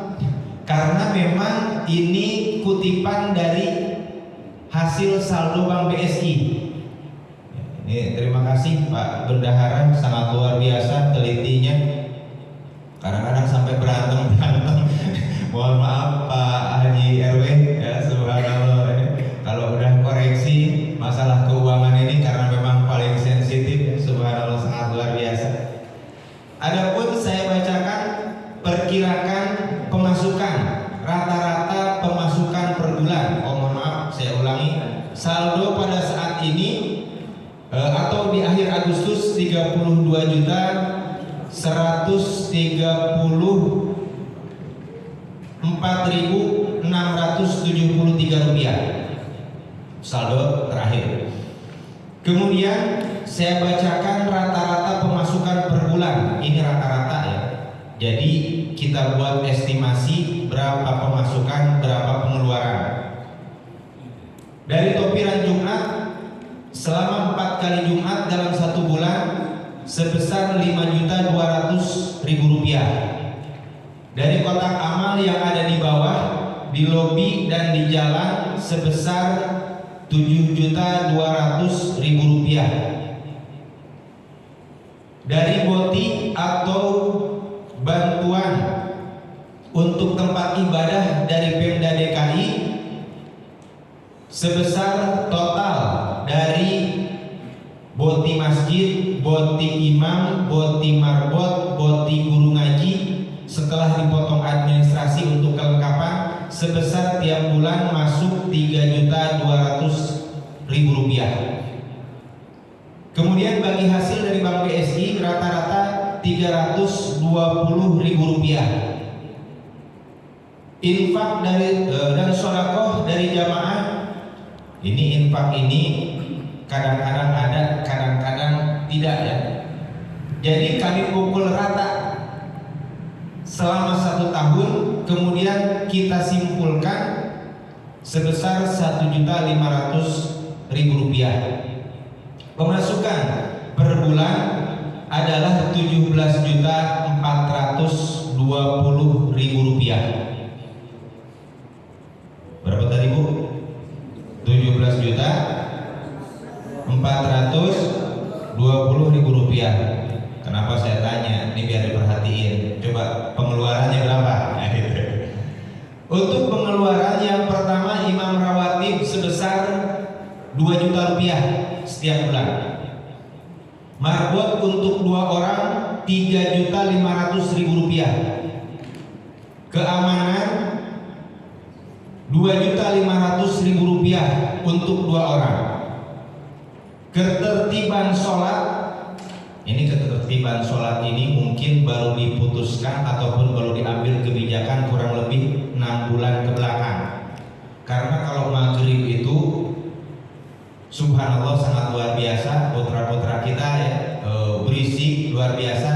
Karena memang ini kutipan dari hasil saldo Bank BSI. Ini terima kasih Pak Bendahara, sangat luar biasa telitinya. Kadang-kadang sampai berantem. Mohon maaf Pak Haji RW ya, subhanallah. Kalau udah koreksi masalah keuangan ini karena memang paling sensitif, subhanallah, sangat luar biasa. Adapun saya bacakan perkirakan pemasukan rata-rata pemasukan per bulan. Oh mohon maaf, saya ulangi. Saldo pada saat ini atau di akhir Agustus 32.134.673 rupiah saldo terakhir. Kemudian saya bacakan rata-rata pemasukan per bulan. Ini rata-rata ya. Jadi kita buat estimasi berapa pemasukan, berapa pengeluaran. Dari topiran Jumat selama 4 kali Jumat dalam 1 bulan sebesar 5.200.000 rupiah. Dari kotak amal yang ada di bawah, di lobi dan di jalan sebesar 7.200.000 rupiah. Dari boti atau bantuan untuk tempat ibadah dari Pemda DKI sebesar total dari boti masjid, boti imam, boti marbot, boti guru ngaji setelah dipotong administrasi untuk kelengkapan sebesar tiap bulan masuk 3.200.000 rupiah. Kemudian bagi hasil dari Bank BSI rata-rata 320.000 rupiah. Infak dari dan sedekah dari jamaah. Ini infak ini kadang-kadang ada, kadang-kadang tidak ya. Jadi kami pukul rata selama 1 tahun, kemudian kita simpulkan sebesar 1.500.000 rupiah. Pemasukan per bulan adalah 17.420.000 rupiah. Berapa tadi Bu? 17.420.000 Rp20.000. Kenapa saya tanya? Ini biar diperhatiin. Coba pengeluarannya berapa? Untuk pengeluaran yang pertama, imam rawatib sebesar Rp2 juta setiap bulan. Marbot untuk 2 orang Rp3.500.000. Keamanan Rp2.500.000 untuk 2 orang. Ketertiban sholat, ini ketertiban sholat ini mungkin baru diputuskan ataupun baru diambil kebijakan kurang lebih 6 bulan ke belakang. Karena kalau maghrib itu subhanallah sangat luar biasa, putra-putra kita ya, berisik luar biasa,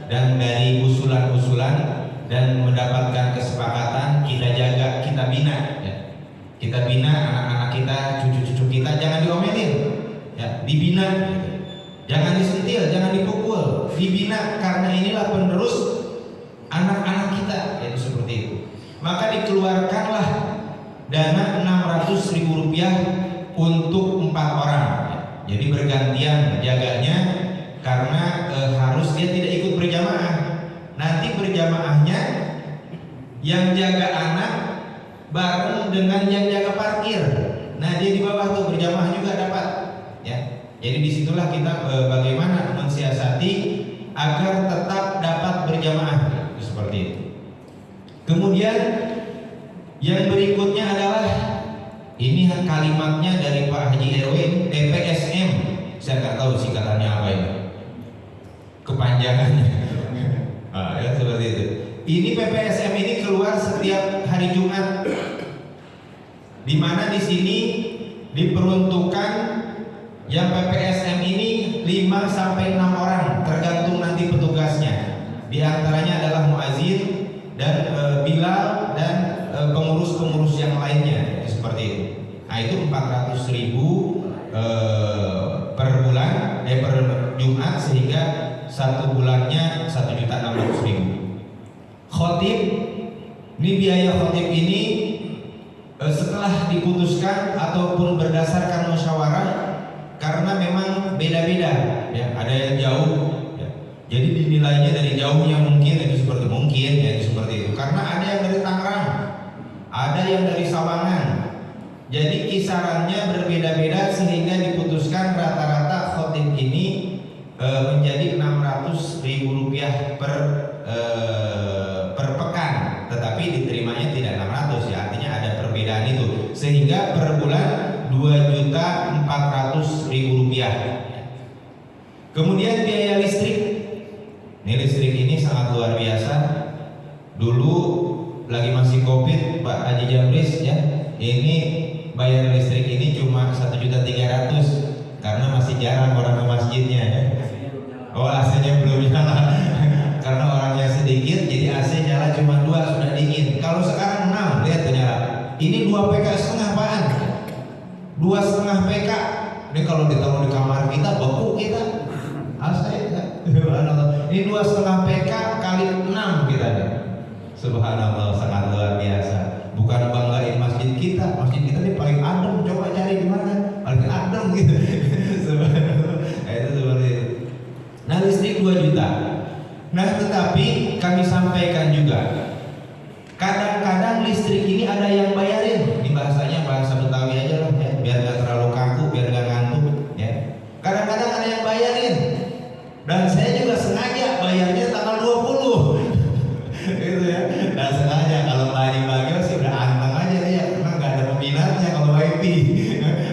dan dari usulan-usulan dan mendapatkan kesepakatan kita jaga, kita bina ya. Kita bina anak-anak kita, cucu-cucu kita, jangan diomelin ya, dibina gitu. Jangan disentil, jangan dipukul, dibina, karena inilah penerus anak-anak kita, yaitu seperti itu. Maka dikeluarkanlah dana Rp600.000 untuk 4 orang ya. Jadi bergantian jaganya, karena harus dia tidak ikut berjamaah. Nanti berjamaahnya yang jaga anak bareng dengan yang jaga parkir. Nah, dia di bawah tuh berjamaah juga dapat ya. Jadi disitulah kita bagaimana mensiasati agar tetap dapat berjamaah, seperti itu. Kemudian yang berikutnya adalah ini kalimatnya dari Pak Haji Erwin, TPSM. Saya nggak tahu singkatannya apa ini, kepanjangannya. Ya seperti itu. Ini PPSM ini keluar setiap hari Jumat, di mana di sini diperuntukkan yang PPSM ini 5 sampai 6 orang, tergantung nanti petugasnya. Di antaranya adalah muazin dan bilal dan pengurus-pengurus yang lainnya, seperti itu. Nah, itu 400.000 per bulan, per Jumat, sehingga 1 bulannya 1.600.000. Khotib, ini biaya khotib ini setelah diputuskan ataupun berdasarkan musyawarah, karena memang beda-beda ya, ada yang jauh ya. Jadi dinilainya dari jauhnya mungkin itu seperti itu, karena ada yang dari Tangerang, ada yang dari Sawangan. Jadi kisarannya berbeda-beda, sehingga diputuskan rata-rata khotib ini menjadi Rp600.000 per pekan, tetapi diterimanya tidak 600 ya, artinya ada perbedaan itu, sehingga per bulan Rp2.400.000. Kemudian biaya listrik, ini listrik ini sangat luar biasa. Dulu lagi masih COVID, Pak Haji Jamris ya, ini bayar listrik ini cuma 1.300.000 karena masih jarang orang ke masjidnya ya. Oh, AC-nya belum nyala. Karena orangnya sedikit, jadi AC nyala cuma 2, sudah dingin. Kalau sekarang 6, lihat tuh nyala. Ini 2 PK setengah apaan? 2,5 PK. Ini kalau ditaruh di kamar kita, beku kita. AC ya. Ini 2,5 PK kali 6 kita nih. Subhanallah, sangat luar biasa. Bukan banggain masjid kita ini paling adem. Coba cari di mana? Paling adem gitu. Subhanallah. Itu seperti itu. Nah, listrik 2 juta. Nah, tetapi kami sampaikan juga, kadang-kadang listrik ini ada yang bayarin. Ini bahasanya bahasa Betawi aja lah ya, biar gak terlalu kaku, biar gak ngantuk ya. Kadang-kadang ada yang bayarin, dan saya juga sengaja bayarnya tanggal 20 gitu ya. Dan sengaja, kalau bagi-bagi sih udah anteng aja ya, karena gak ada peminatnya kalau wifi.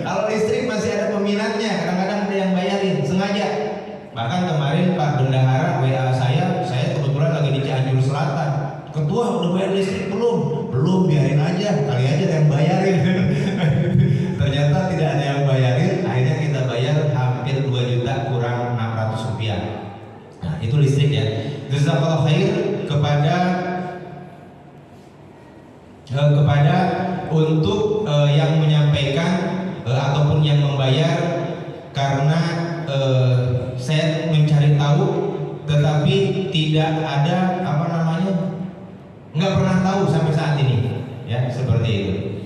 Kalau listrik masih ada peminatnya, kadang-kadang ada yang bayarin, sengaja. Bahkan kemarin Pak Bendahara WA saya kebetulan lagi di Cianjur Selatan. Ketua, udah bayar listrik belum? Belum, biarin aja, kali aja ada yang bayarin. Ternyata tidak ada yang bayarin, akhirnya kita bayar hampir 2 juta kurang Rp600. Nah, itu listrik ya. Jazakallahu khair kepada untuk yang menyampaikan ataupun yang membayar, karena saya mencari tahu, tetapi tidak ada nggak pernah tahu sampai saat ini ya, seperti itu.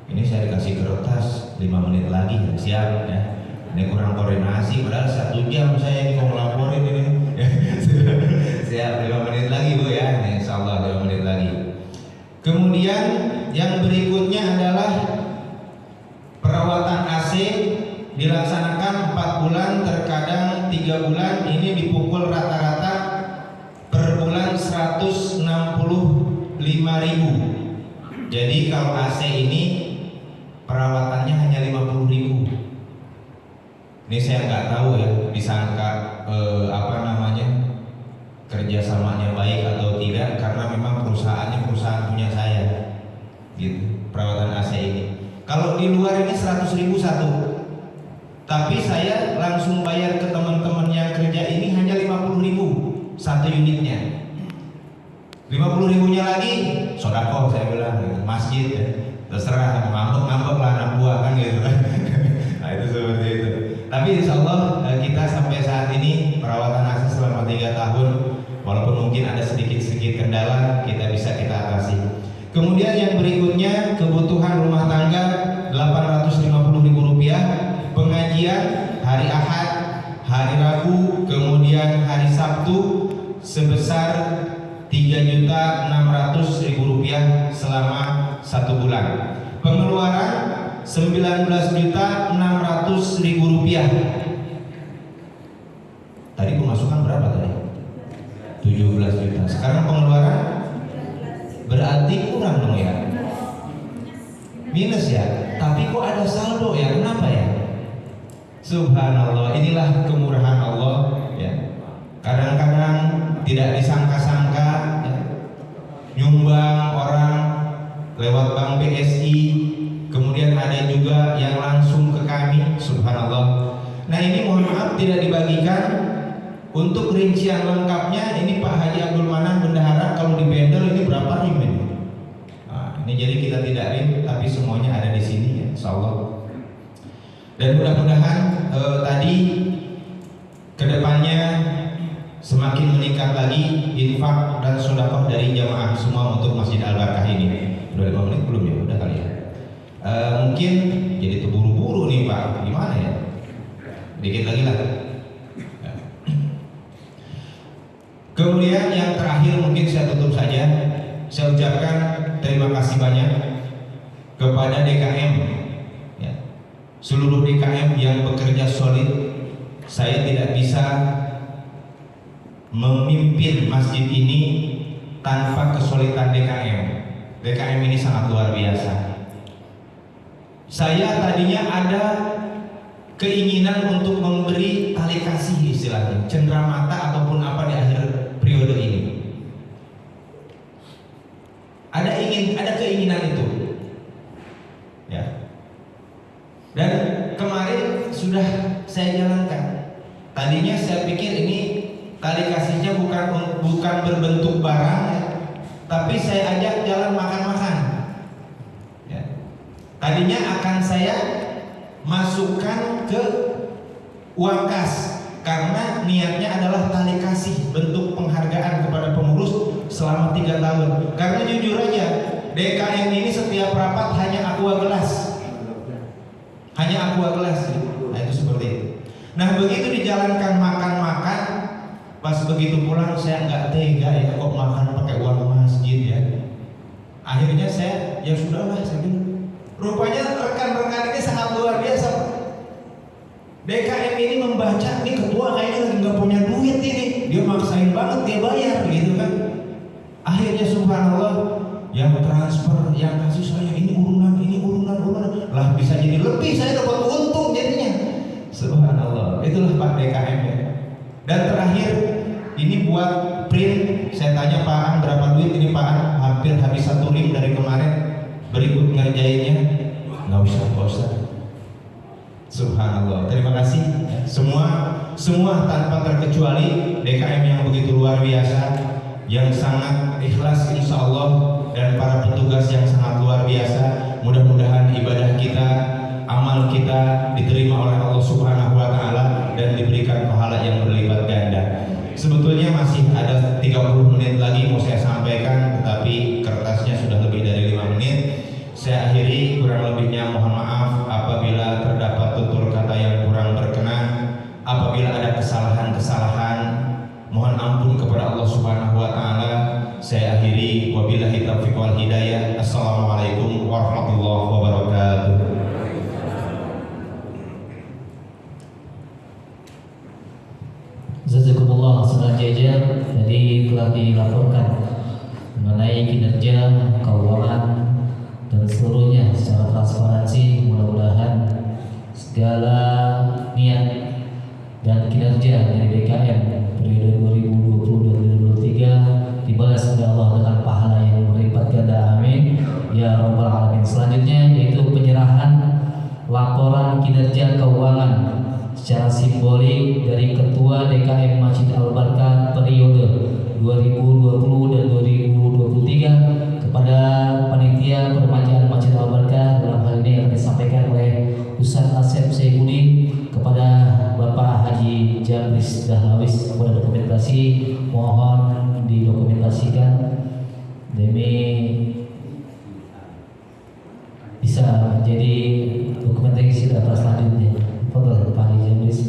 Ini saya dikasih kertas 5 menit lagi, siap ya. Ini kurang koordinasi, padahal 1 jam saya ini mau ngelaporin ini. Siap, 5 menit lagi Bu ya. Insya Allah 5 menit lagi. Kemudian yang berikutnya adalah perawatan AC dilaksanakan 4 bulan, terkadang 3 bulan. Ini dipukul rata-rata per bulan 165.000. Jadi kalau AC ini perawatannya hanya 50.000. Ini saya nggak tahu ya, disangka kerjasamanya baik atau tidak, karena memang perusahaannya perusahaan punya saya, gitu. Perawatan AC ini. Kalau di luar ini 100.000 satu, tapi saya langsung bayar ke teman-teman yang kerja ini hanya 50.000 satu unitnya. 50.000-nya lagi sodako saya bilang, gitu. Masjid ya. Terserah, ngambek lah anak buah kan gitu. Nah itu seperti itu. Tapi insya Allah kita sampai saat ini perawatan AC selama 3 tahun, walaupun mungkin ada sedikit-sedikit kendala, kita atasi. Kemudian yang berikutnya, kebutuhan rumah tangga 850.000 rupiah, pengajian hari Ahad, hari Rabu, kemudian hari Sabtu sebesar 3.600.000 rupiah selama 1 bulan. Pengeluaran 19.600.000 rupiah. Tadi pemasukan berapa tadi? 17 juta. Sekarang pengeluaran berarti kurang dong ya? Minus ya? Tapi kok ada saldo ya? Kenapa ya? Subhanallah, inilah kemurahan Allah ya. Kadang-kadang tidak disangka-sangka ya, nyumbang orang lewat bank BSI, kemudian ada juga yang langsung ke kami, subhanallah. Nah ini mohon maaf tidak dibagikan. Untuk rincian lengkapnya ini Pak Haji Abdul Manan Bendahara, kalau di bendel ini berapa rim ini? Nah, ini jadi kita tidak rim, tapi semuanya ada di sini ya, insyaallah. Dan mudah-mudahan tadi kedepannya semakin meningkat lagi infak dan sedekah dari jamaah semua untuk Masjid Al-Barakah ini. Udah 5 menit belum ya? Udah kali ya. Mungkin jadi terburu-buru nih Pak, gimana ya? Dikit lagi lah. Kemudian yang terakhir mungkin saya tutup saja. Saya ucapkan terima kasih banyak kepada DKM ya. Seluruh DKM yang bekerja solid. Saya tidak bisa memimpin masjid ini tanpa kesulitan DKM. DKM ini sangat luar biasa. Saya tadinya ada keinginan untuk memberi tali kasih istilahnya, cenderamata ataupun apa di akhir periode ini. Ada keinginan itu. Ya. Dan kemarin sudah saya jalankan. Tadinya saya pikir ini tali kasihnya bukan berbentuk barang ya, tapi saya ajak jalan makan-makan. Ya. Tadinya akan saya masukkan ke uang kas karena niatnya adalah tali kasih, bentuk penghargaan kepada pengurus selama 3 tahun. Karena jujur aja DKM ini setiap rapat hanya aqua gelas. Nah itu seperti itu. Nah begitu dijalankan makan-makan, pas begitu pulang saya nggak tega ya kok makan pakai uang masjid ya. Akhirnya saya ya sudahlah, saya bilang rupanya rekan-rekan ini sangat luar biasa. DKM ini membaca nih ketua kayaknya lagi nggak punya duit ini, dia maksain banget dia bayar gitu kan. Akhirnya subhanallah yang transfer, yang kasih saya ini urunan lah bisa jadi lebih, saya dapat untung jadinya. Subhanallah, itulah Pak DKM ya. Dan terakhir ini buat print, saya tanya Pak An berapa duit ini Pak An, hampir habis 1 rim dari kemarin. Berikut ngerjainnya nggak usah. Subhanallah, terima kasih semua tanpa terkecuali DKM yang begitu luar biasa, yang sangat ikhlas insya Allah, dan para petugas yang sangat luar biasa. Mudah-mudahan ibadah kita, amal kita diterima oleh Allah Subhanahu wa Ta'ala dan diberikan pahala yang berlipat ganda. Sebetulnya masih ada 30 menit lagi mau saya sampaikan, tetapi kertasnya sudah lebih dari 5 menit. Saya akhiri, kurang lebihnya mohon maaf apabila terdapat tutur kata yang kurang berkenan. kesalahan-kesalahan, mohon ampun kepada Allah Subhanahu wa taala. Saya akhiri, wabillahi taufiq wal hidayah. Assalamualaikum warahmatullahi wabarakatuh. Jazakumullah khairan jaza. Jadi telah dilaporkan mengenai kinerja keuangan dan seluruhnya secara transparansi. Mudah-mudahan segala niat dan kinerja dari DKM periode 2020-2023 dibalas oleh Allah dengan pahala yang berlipat ganda. Amin ya rabbal alamin. Selanjutnya yaitu penyerahan laporan kinerja keuangan secara simbolik dari Ketua DKM Masjid Al-Barkah periode 2020 dan 2023 kepada panitia permajaan Masjid Al-Barkah. Dalam hal ini akan disampaikan oleh Ustaz Asep Syekhudi kepada Bapak Haji Jamris Dahlawis. Kepada dokumentasi mohon didokumentasikan demi bisa jadi dokumentasi data selanjutnya. Fadhil Pak Haji Jamris.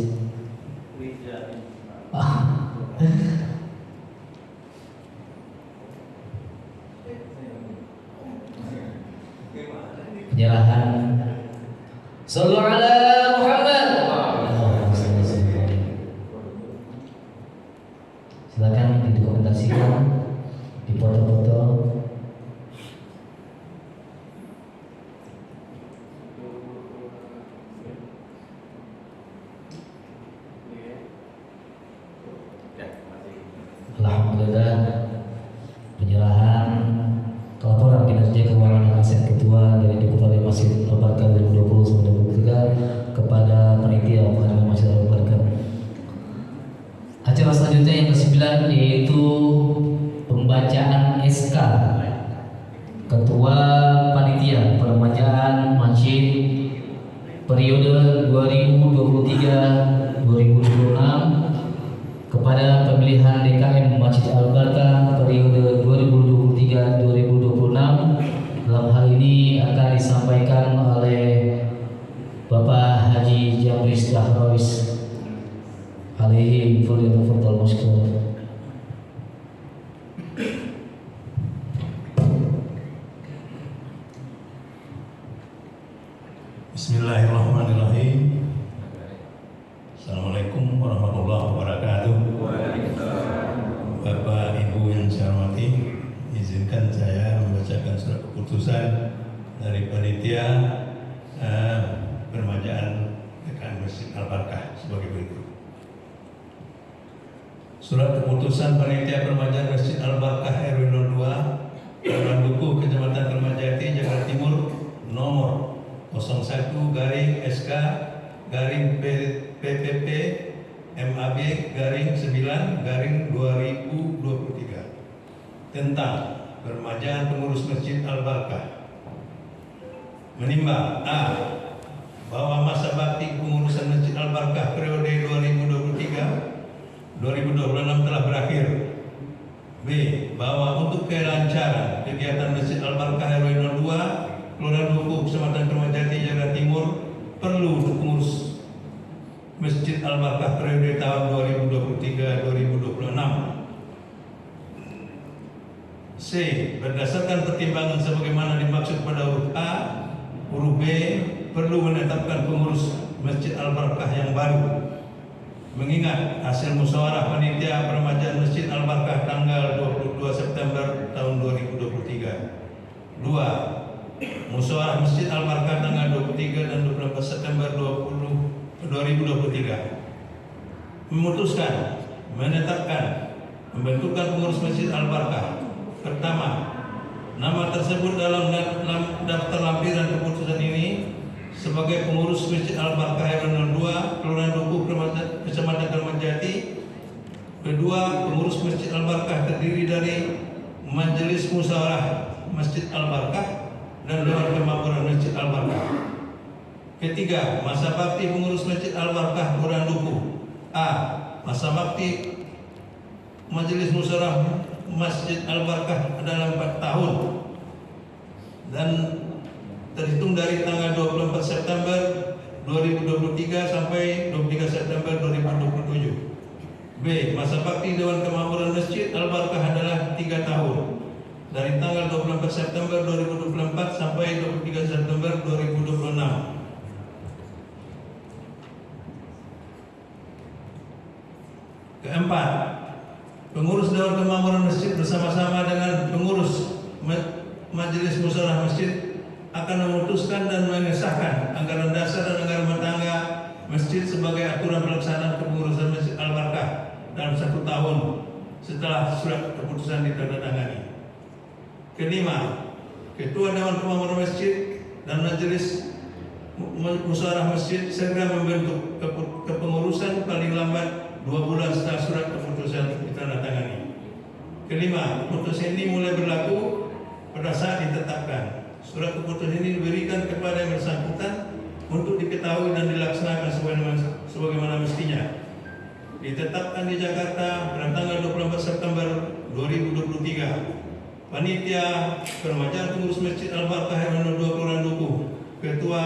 Penyerahan. Sallu ala Muhammad. Silakan didokumentasikan, dipoto-foto. Alhamdulillah, penyerahan laporan kinerja keuangan dan aset ketua dari Deputi Masjid Al-Barkah 2020-2023 kepada panitia pengajian Masjid Al-Barkah. Acara selanjutnya yang ke-9 yaitu pembacaan SK Ketua Panitia Peremajaan Masjid periode 2023-2026 kepada pemilihan DKM Masjid Al-Barkah periode 2023-2026. Dalam hal ini akan disampaikan oleh Bapak Haji Jamris Dahlawis. Alaihi fadhil mashkur. Bismillahirrahmanirrahim. Assalamualaikum warahmatullahi wabarakatuh. Bapak Ibu yang saya hormati, izinkan saya membacakan surat keputusan dari panitia peremajaan DKM Masjid Al-Barkah sebagai berikut. Surat keputusan panitia peremajaan Masjid Al-Barkah RW 02 Kelurahan Dukuh, Kecamatan Kermajati, Jakarta Timur, nomor 01-SK-PPP MAB /9/2023 tentang peremajaan pengurus Masjid Al-Barkah. Menimbang A. Bahwa masa bakti pengurusan Masjid Al-Barkah periode 2023-2026 telah berakhir. B. Bahwa untuk kelancaran kegiatan Masjid Al-Barkah RW 02 Kelurahan Dukuh, Kecamatan Kermajati, Jakarta Timur perlu untuk pengurus Masjid Al-Barkah periode tahun 2023-2026. C. Berdasarkan pertimbangan sebagaimana dimaksud pada huruf A, huruf B perlu menetapkan pengurus Masjid Al-Barkah yang baru. Mengingat hasil musyawarah panitia peremajaan Masjid Al-Barkah tanggal 22 September tahun 2023. 2. Musyawarah Masjid Al-Barkah tanggal 23 dan 24 September 2023 memutuskan menetapkan pembentukan pengurus Masjid Al-Barkah. Pertama, nama tersebut dalam daftar lampiran keputusan ini sebagai pengurus Masjid Al-Barkah RW 02 Kelurahan Dukuh, Kecamatan Kermajati. Kedua, pengurus Masjid Al-Barkah terdiri dari Majelis Musyawarah Masjid Al-Barkah dan Dewan Kemakmuran Masjid Al-Barkah. Ketiga, masa bakti pengurus Masjid Al-Barkah Kelurahan Dukuh. A. Masa bakti Majelis Musyawarah Masjid Al-Barkah adalah 4 tahun dan terhitung dari tanggal 24 September 2023 sampai 23 September 2027. B. Masa bakti Dewan Kemakmuran Masjid Al-Barakah adalah 3 tahun dari tanggal 24 September 2024 sampai 23 September 2026. Keempat, pengurus Dewan Kemakmuran Masjid bersama-sama dengan pengurus Majelis Musyawarah Masjid akan memutuskan dan mengesahkan anggaran dasar dan anggaran rumah tangga masjid sebagai aturan pelaksanaan kepengurusan Masjid Al-Barakah dalam 1 tahun setelah surat keputusan ditandatangani. Kelima, Ketua Dewan Kemakmuran Masjid dan Majelis Musyawarah Masjid segera membentuk kepengurusan paling lambat 2 bulan setelah surat keputusan ditandatangani. Kelima, keputusan ini mulai berlaku pada saat ditetapkan. Surat keputusan ini diberikan kepada yang bersangkutan untuk diketahui dan dilaksanakan sebagaimana mestinya. Ditetapkan di Jakarta pada tanggal 24 September 2023. Panitia Peremajaan Pengurus Masjid Al-Barakah RW 2 Kelurahan Dukuh, Ketua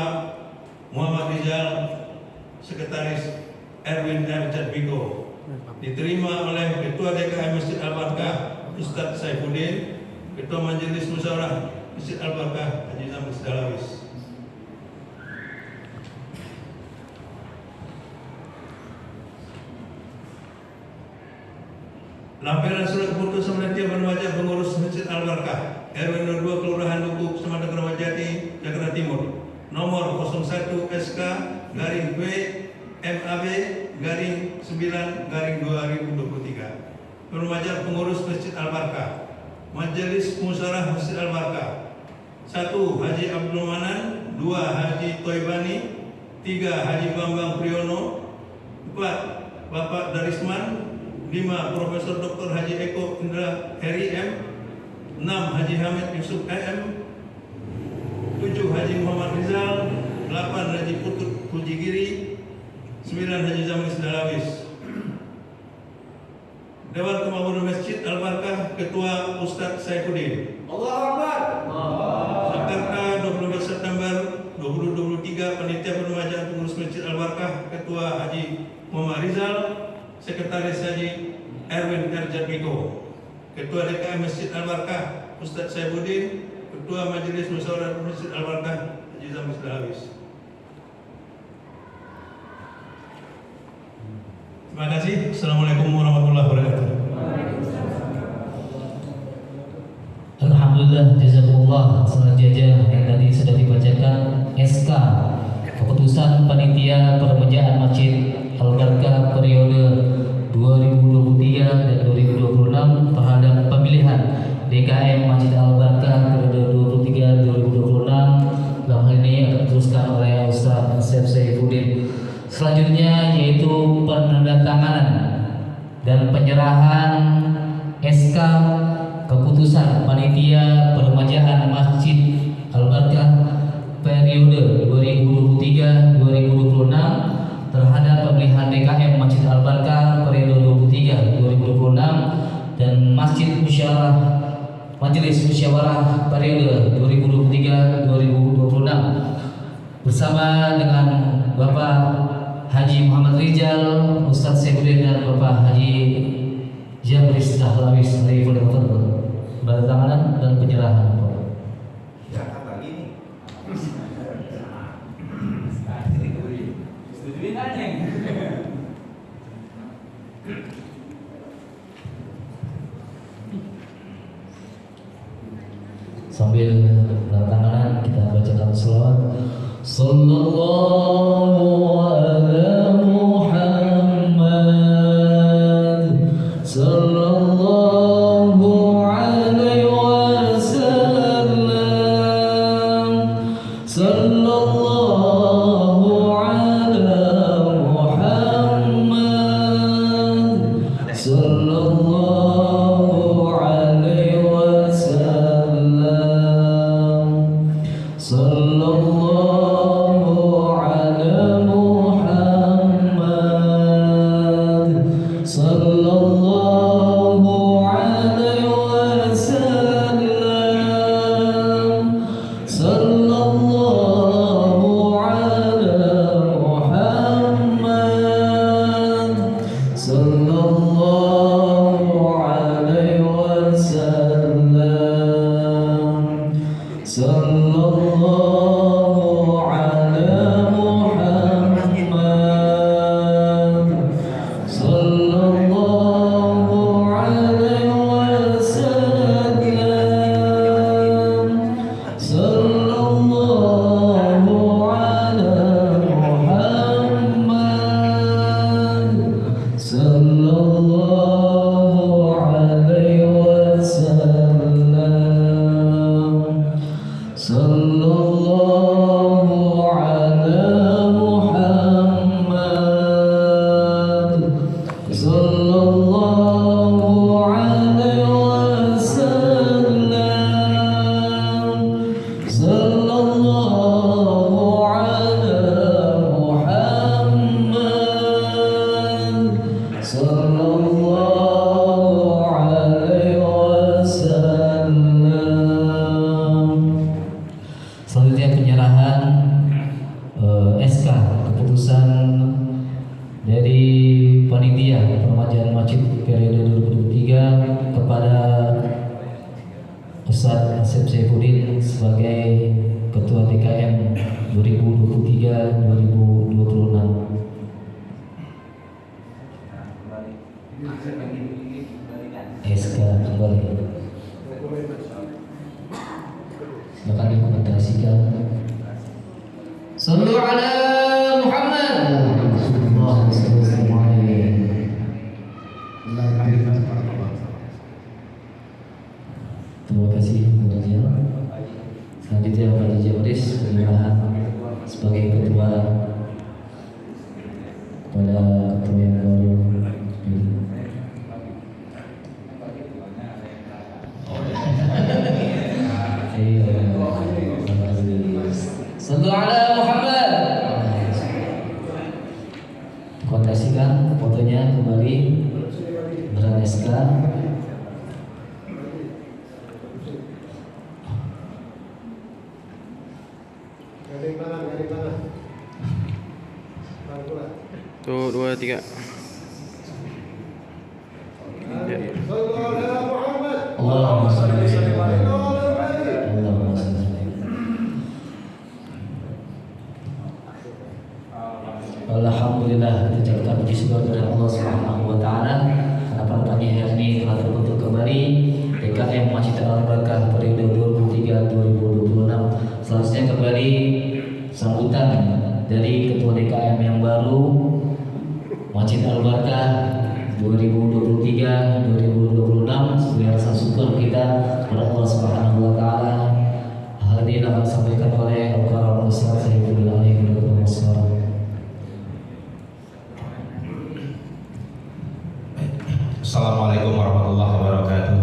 Muhammad Rizal, Sekretaris Erwin R. Jadbiko. Diterima oleh Ketua DKM Masjid Al-Barakah Ustadz Saifuddin, Ketua Majelis Musyawarah Masjid Al-Barakah Haji Zamri Dalawis. Lampiran surat keputusan panitia peremajaan pengurus Masjid Al-Barakah RW 02 Kelurahan Dukuh, Kecamatan Keramat-Jati, Jakarta Timur, nomor 01 SK garing B MAB garing 9/2023. Peremajaan pengurus Masjid Al-Barakah. Majelis Musyawarah Masjid Al-Barakah. 1. Haji Abdul Manan, 2. Haji Toibani, 3. Haji Bambang Priyono, 4. Bapak Darisman, 5. Profesor Dr. Haji Eko Indra Heri M, 6. Haji Hamid Yusuf EM, 7. Haji Muhammad Rizal, 8. Haji Putut Pujigiri, 9. Haji Zamri Dalawis. Dewan Kemakmuran Masjid Al-Barakah, Ketua Ustadz Saifuddin. Allahu Akbar. Jakarta 24 September 2023. Panitia Peremajaan Pengurus Masjid Al-Barakah, Ketua Haji Muhammad Rizal, Sekretaris Haji Erwin R. Jadbiko. Ketua DKM Masjid Al-Barakah Ustadz Saifuddin. Ketua Majelis Musyawarah Masjid Al-Barakah Haji Zamri Dalawis. Terima kasih. Assalamualaikum warahmatullahi wabarakatuh. Alhamdulillah, jazakumullah. Selanjutnya yang tadi sudah dibacakan SK keputusan panitia peremajaan Masjid Al-Barakah periode 2023 dan 2026 terhadap pemilihan DKM Masjid Al-Barakah periode 2023-2026. Dalam hal ini akan diteruskan oleh Ustaz Asep Saifuddin. Selanjutnya yaitu penandatanganan dan penyerahan SK keputusan panitia peremajaan Masjid Al-Barakah periode 2023-2026 terhadap pemilihan DKM Masjid Al-Barakah periode 2023-2026 dan Majelis Musyawarah periode 2023-2026 bersama dengan Bapak Haji Muhammad Rizal, Ustadz Saifuddin dan Bapak Haji Zamri Dalawis. Penandatanganan dan penyerahan. Jakarta ini. Setujuin aja. Sambil penandatanganan kita bacakan selawat. Sallallahu ala Muhammad, sallallahu alaihi wasallam, sallallahu ala Muhammad, sallallahu alaihi wasallam, sallallahu sallallahu sallallahu alaihi wasallam, sallallahu ala Muhammad, sallallahu alaihi wasallam, sallallahu ala Muhammad, sallallahu alaihi wasallam, sallallahu ala Muhammad, sallallahu alaihi wasallam, sallallahu ala Muhammad, sallallahu alaihi wasallam. Selanjutnya penyerahan SK keputusan dari panitia peremajaan masjid periode 2023 kepada Ustadz Asep Saifuddin sebagai Ketua DKM 2023-2026. SK kembali. Silakan dikomentasikan. Sallu ala Muhammad. Allahumma shalli alaihi. Terima kasih kemudian. Selanjutnya Pak Haji Jabris penyerahan sebagai ketua kepada ketua yang baru. Sallu ala Muhammad. Kontasikan fotonya kembali beran SK. Tuh 2, 3. Allahumma shalli alaihi. Allahumma shalli alaihi. Alhamdulillah, kita ucapkan puji syukur kepada Allah Subhanahu wa taala karena pada pagi hari ini telah terbentuk kembali DKM Masjid Al-Barakah periode 2023-2026. Selanjutnya kembali sambutan dari Ketua DKM yang baru Masjid Al-Barakah 2023-2026. Sebagai rasa syukur kita kepada Allah Subhanahu wa taala. Hal ini akan disampaikan oleh Al-Qur'an Ustaz Saifuddin alaihi wasallam. Assalamualaikum warahmatullahi wabarakatuh.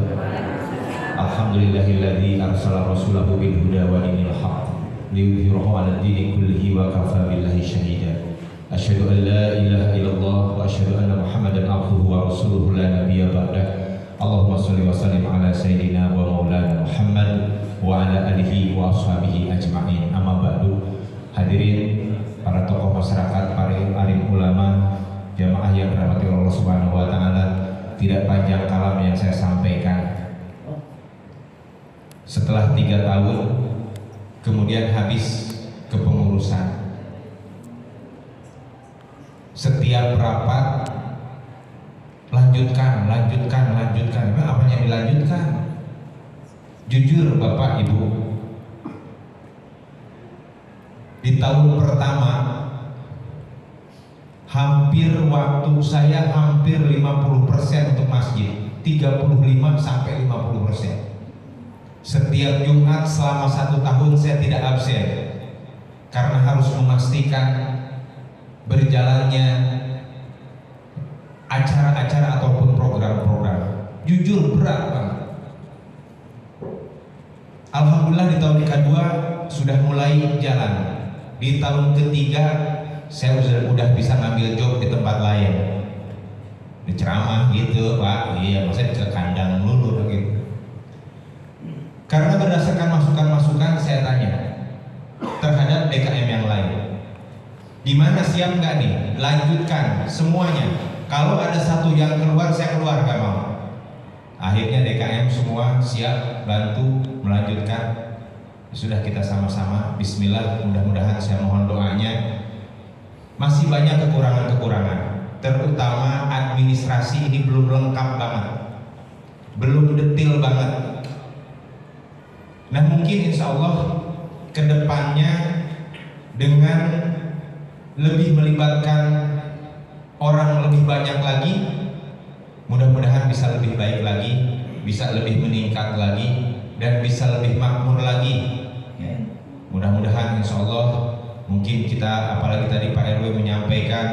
Alhamdulillahilladzi arsala rasulahu bil huda wa dinil haqq liyudhhirahu 'ala ad-dini kullihi wa kafa billahi shahida. Asyhadu an la ilaha illallah wa asyhadu anna Muhammadan abduhu wa rasuluhu la nabiyya ba'dah. Allahumma shalli wa sallim ala sayyidina wa maulana Muhammad wa ala alihi wa ashabihi ajma'in. Amma ba'du. Hadirin para tokoh masyarakat, para alim ulama, jamaah yang dirahmati Allah Subhanahu wa taala. Tidak panjang kalam yang saya sampaikan. Setelah 3 tahun kemudian habis kepengurusan. Setiap rapat lanjutkan. Memang apanya dilanjutkan? Jujur Bapak Ibu, di tahun pertama hampir waktu saya hampir 50% untuk masjid, 35 sampai 50%. Setiap Jumat selama 1 tahun saya tidak absen karena harus memastikan berjalannya acara-acara ataupun program-program. Jujur berat banget. Alhamdulillah di tahun kedua sudah mulai jalan. Di tahun ketiga saya udah bisa ngambil job di tempat lain, di ceramah gitu Pak. Iya, maksudnya ke kandang dulu gitu. Karena berdasarkan masukan-masukan saya tanya DKM yang lain. Di mana siap nggak nih? Lanjutkan semuanya. Kalau ada satu yang keluar, saya keluar, gak mau. Akhirnya DKM semua siap bantu melanjutkan. Sudah kita sama-sama bismillah, mudah-mudahan saya mohon doanya. Masih banyak kekurangan-kekurangan, terutama administrasi ini belum lengkap banget, belum detail banget. Nah mungkin insya Allah kedepannya dengan lebih melibatkan orang lebih banyak lagi, mudah-mudahan bisa lebih baik lagi, bisa lebih meningkat lagi, dan bisa lebih makmur lagi. Mudah-mudahan insya Allah mungkin kita, apalagi tadi Pak RW menyampaikan,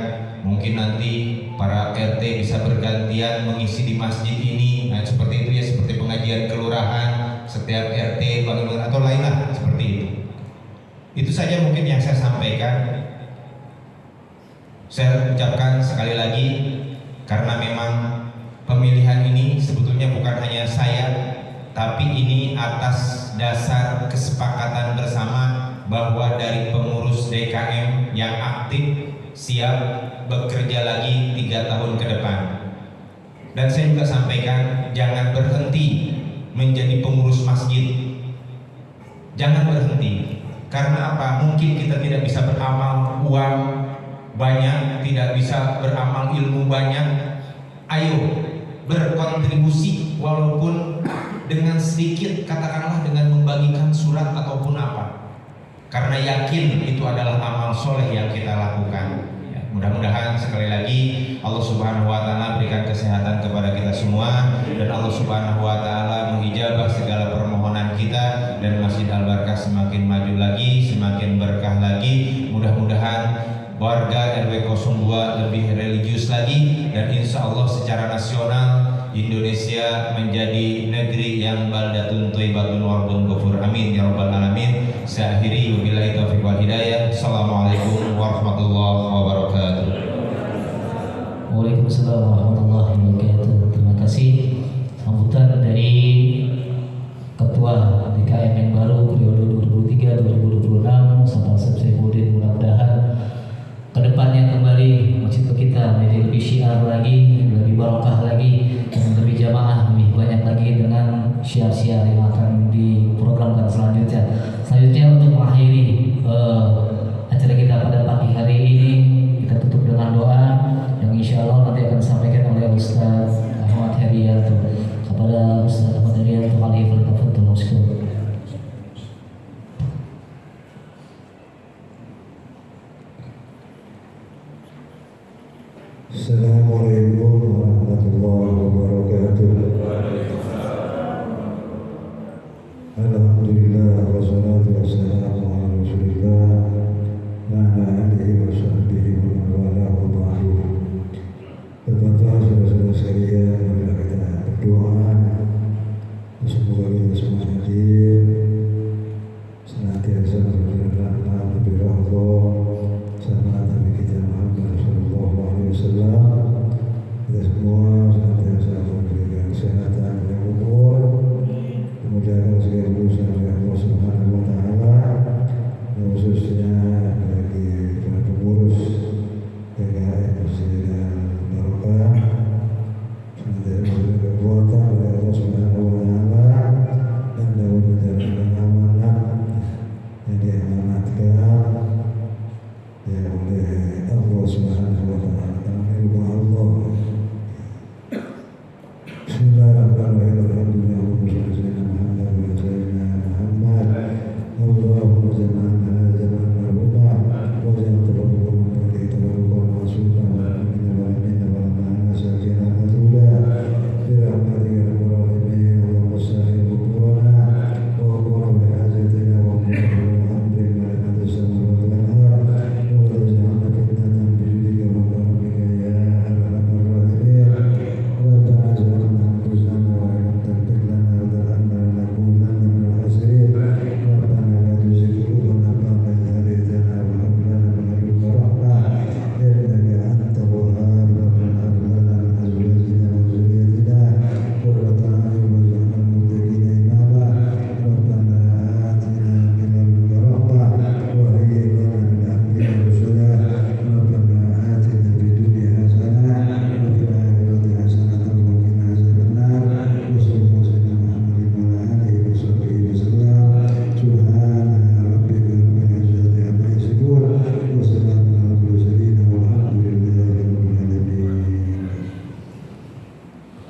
mungkin nanti para RT bisa bergantian mengisi di masjid ini. Nah seperti itu ya, seperti pengajian kelurahan, setiap RT bagaimana atau lainlah seperti itu. Itu saja mungkin yang saya sampaikan. Saya ucapkan sekali lagi, karena memang pemilihan ini sebetulnya bukan hanya saya, tapi ini atas dasar kesepakatan bersama bahwa dari pengurus DKM yang aktif siap bekerja lagi 3 tahun ke depan. Dan saya juga sampaikan, jangan berhenti menjadi pengurus masjid. Jangan berhenti. Karena apa? Mungkin kita tidak bisa beramal uang banyak, tidak bisa beramal ilmu banyak. Ayo berkontribusi walaupun dengan sedikit, katakanlah dengan membagikan surat ataupun apa, karena yakin itu adalah amal soleh yang kita lakukan. Ya, mudah-mudahan sekali lagi Allah Subhanahu wa Ta'ala berikan kesehatan kepada kita semua, dan Allah Subhanahu wa Ta'ala mengijabah segala permohonan kita, dan Masjid Al-Barkah semakin maju lagi, semakin berkah lagi. Mudah-mudahan warga RW 02 lebih religius lagi, dan insya Allah secara nasional Indonesia menjadi negeri yang baldatun thayyibatun warbun ghafur. Amin ya rabbal alamin. Saya akhiri, wabillahi taufiq wal hidayah. Assalamualaikum warahmatullahi wabarakatuh. Waalaikumsalam warahmatullahi wabarakatuh. Terima kasih sambutan dari Ketua DKM yang baru periode 2023-2026 Bapak Saifuddin. Mudah-mudahan kedepannya kembali masjid kita menjadi lebih syiar lagi, lebih barokah lagi, dan lebih jamaah, lebih banyak lagi dengan syiar-syiar yang akan diprogramkan selanjutnya. Selanjutnya untuk mengakhiri acara kita pada pagi hari ini, kita tutup dengan doa yang insya Allah nanti akan disampaikan oleh Ustaz Ahmad Herianto. Kepada Ustaz Ahmad Herianto, Khalifah Tafadhol Mashkur. Assalamualaikum warahmatullahi wabarakatuh.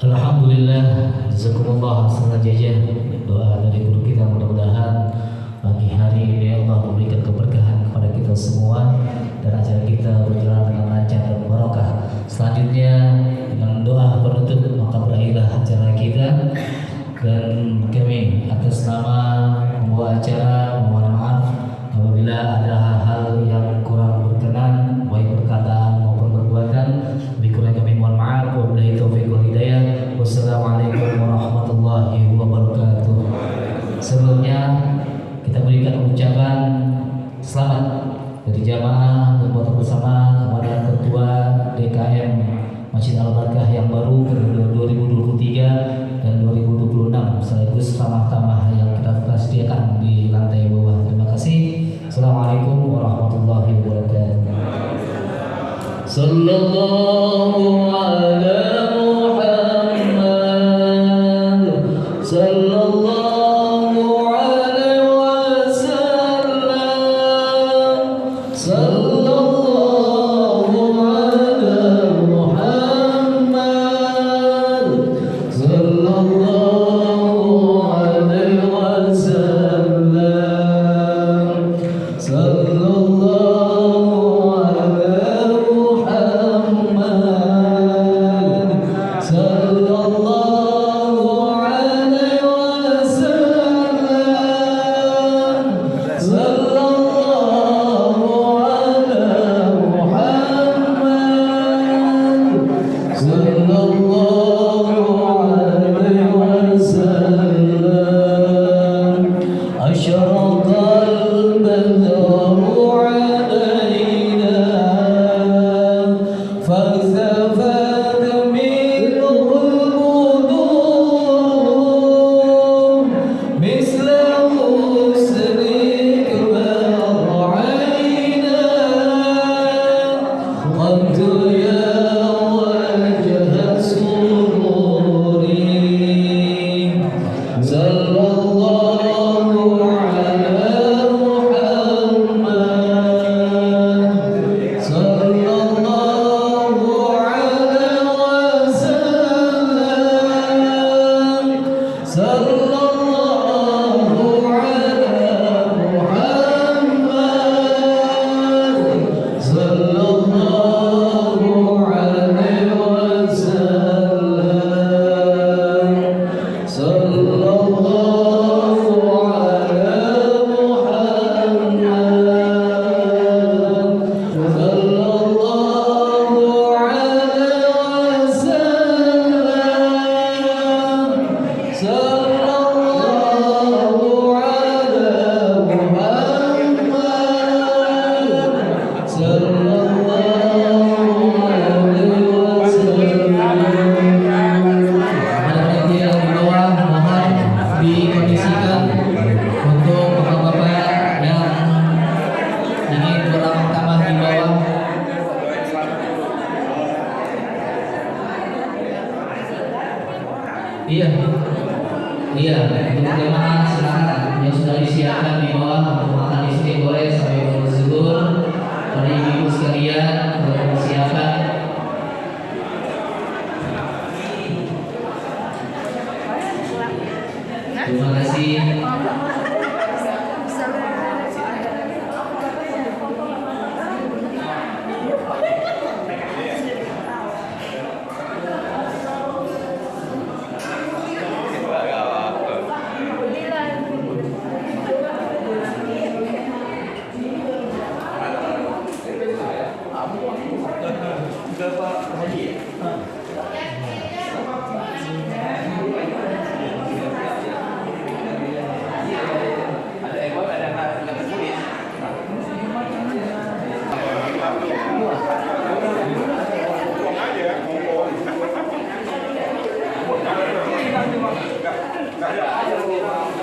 Alhamdulillah, jazakumullah hasanal jazaa. Doa dari guru kita mudah-mudahan pagi hari ini Allah memberikan keberkahan kepada kita semua dan acara kita berjalan dengan lancar dan barokah. Selanjutnya dengan doa penutup maka berakhirlah acara kita, dan kami atas nama pembawa acara mohon maaf apabila ada hal-hal yang kurang berkenan baik perkataan maupun perbuatan. Lebih kurang kami mohon maaf. Wabillahi taufiq wal hidayah. Wassalamualaikum warahmatullahi wabarakatuh. Sebelumnya kita berikan ucapan selamat dari jamaah berfoto bersama kepada Ketua DKM Masjid Al-Barkah yang baru periode 2023 dan 2026 sekaligus tamah-tamah yang kita telah sediakan di lantai bawah. Terima kasih. Assalamualaikum warahmatullahi wabarakatuh. Sallallahu ala Muhammad sallallahu alaihi wasallam sallallahu ala Muhammad sallallahu alaihi wasallam sallallahu Iya, untuk jemaah silakan yang sudah disiapkan di bawah untuk makan di sini boleh sampai berzuhur. Para ibu sekalian boleh persiapan. Terima kasih. Nggak ada.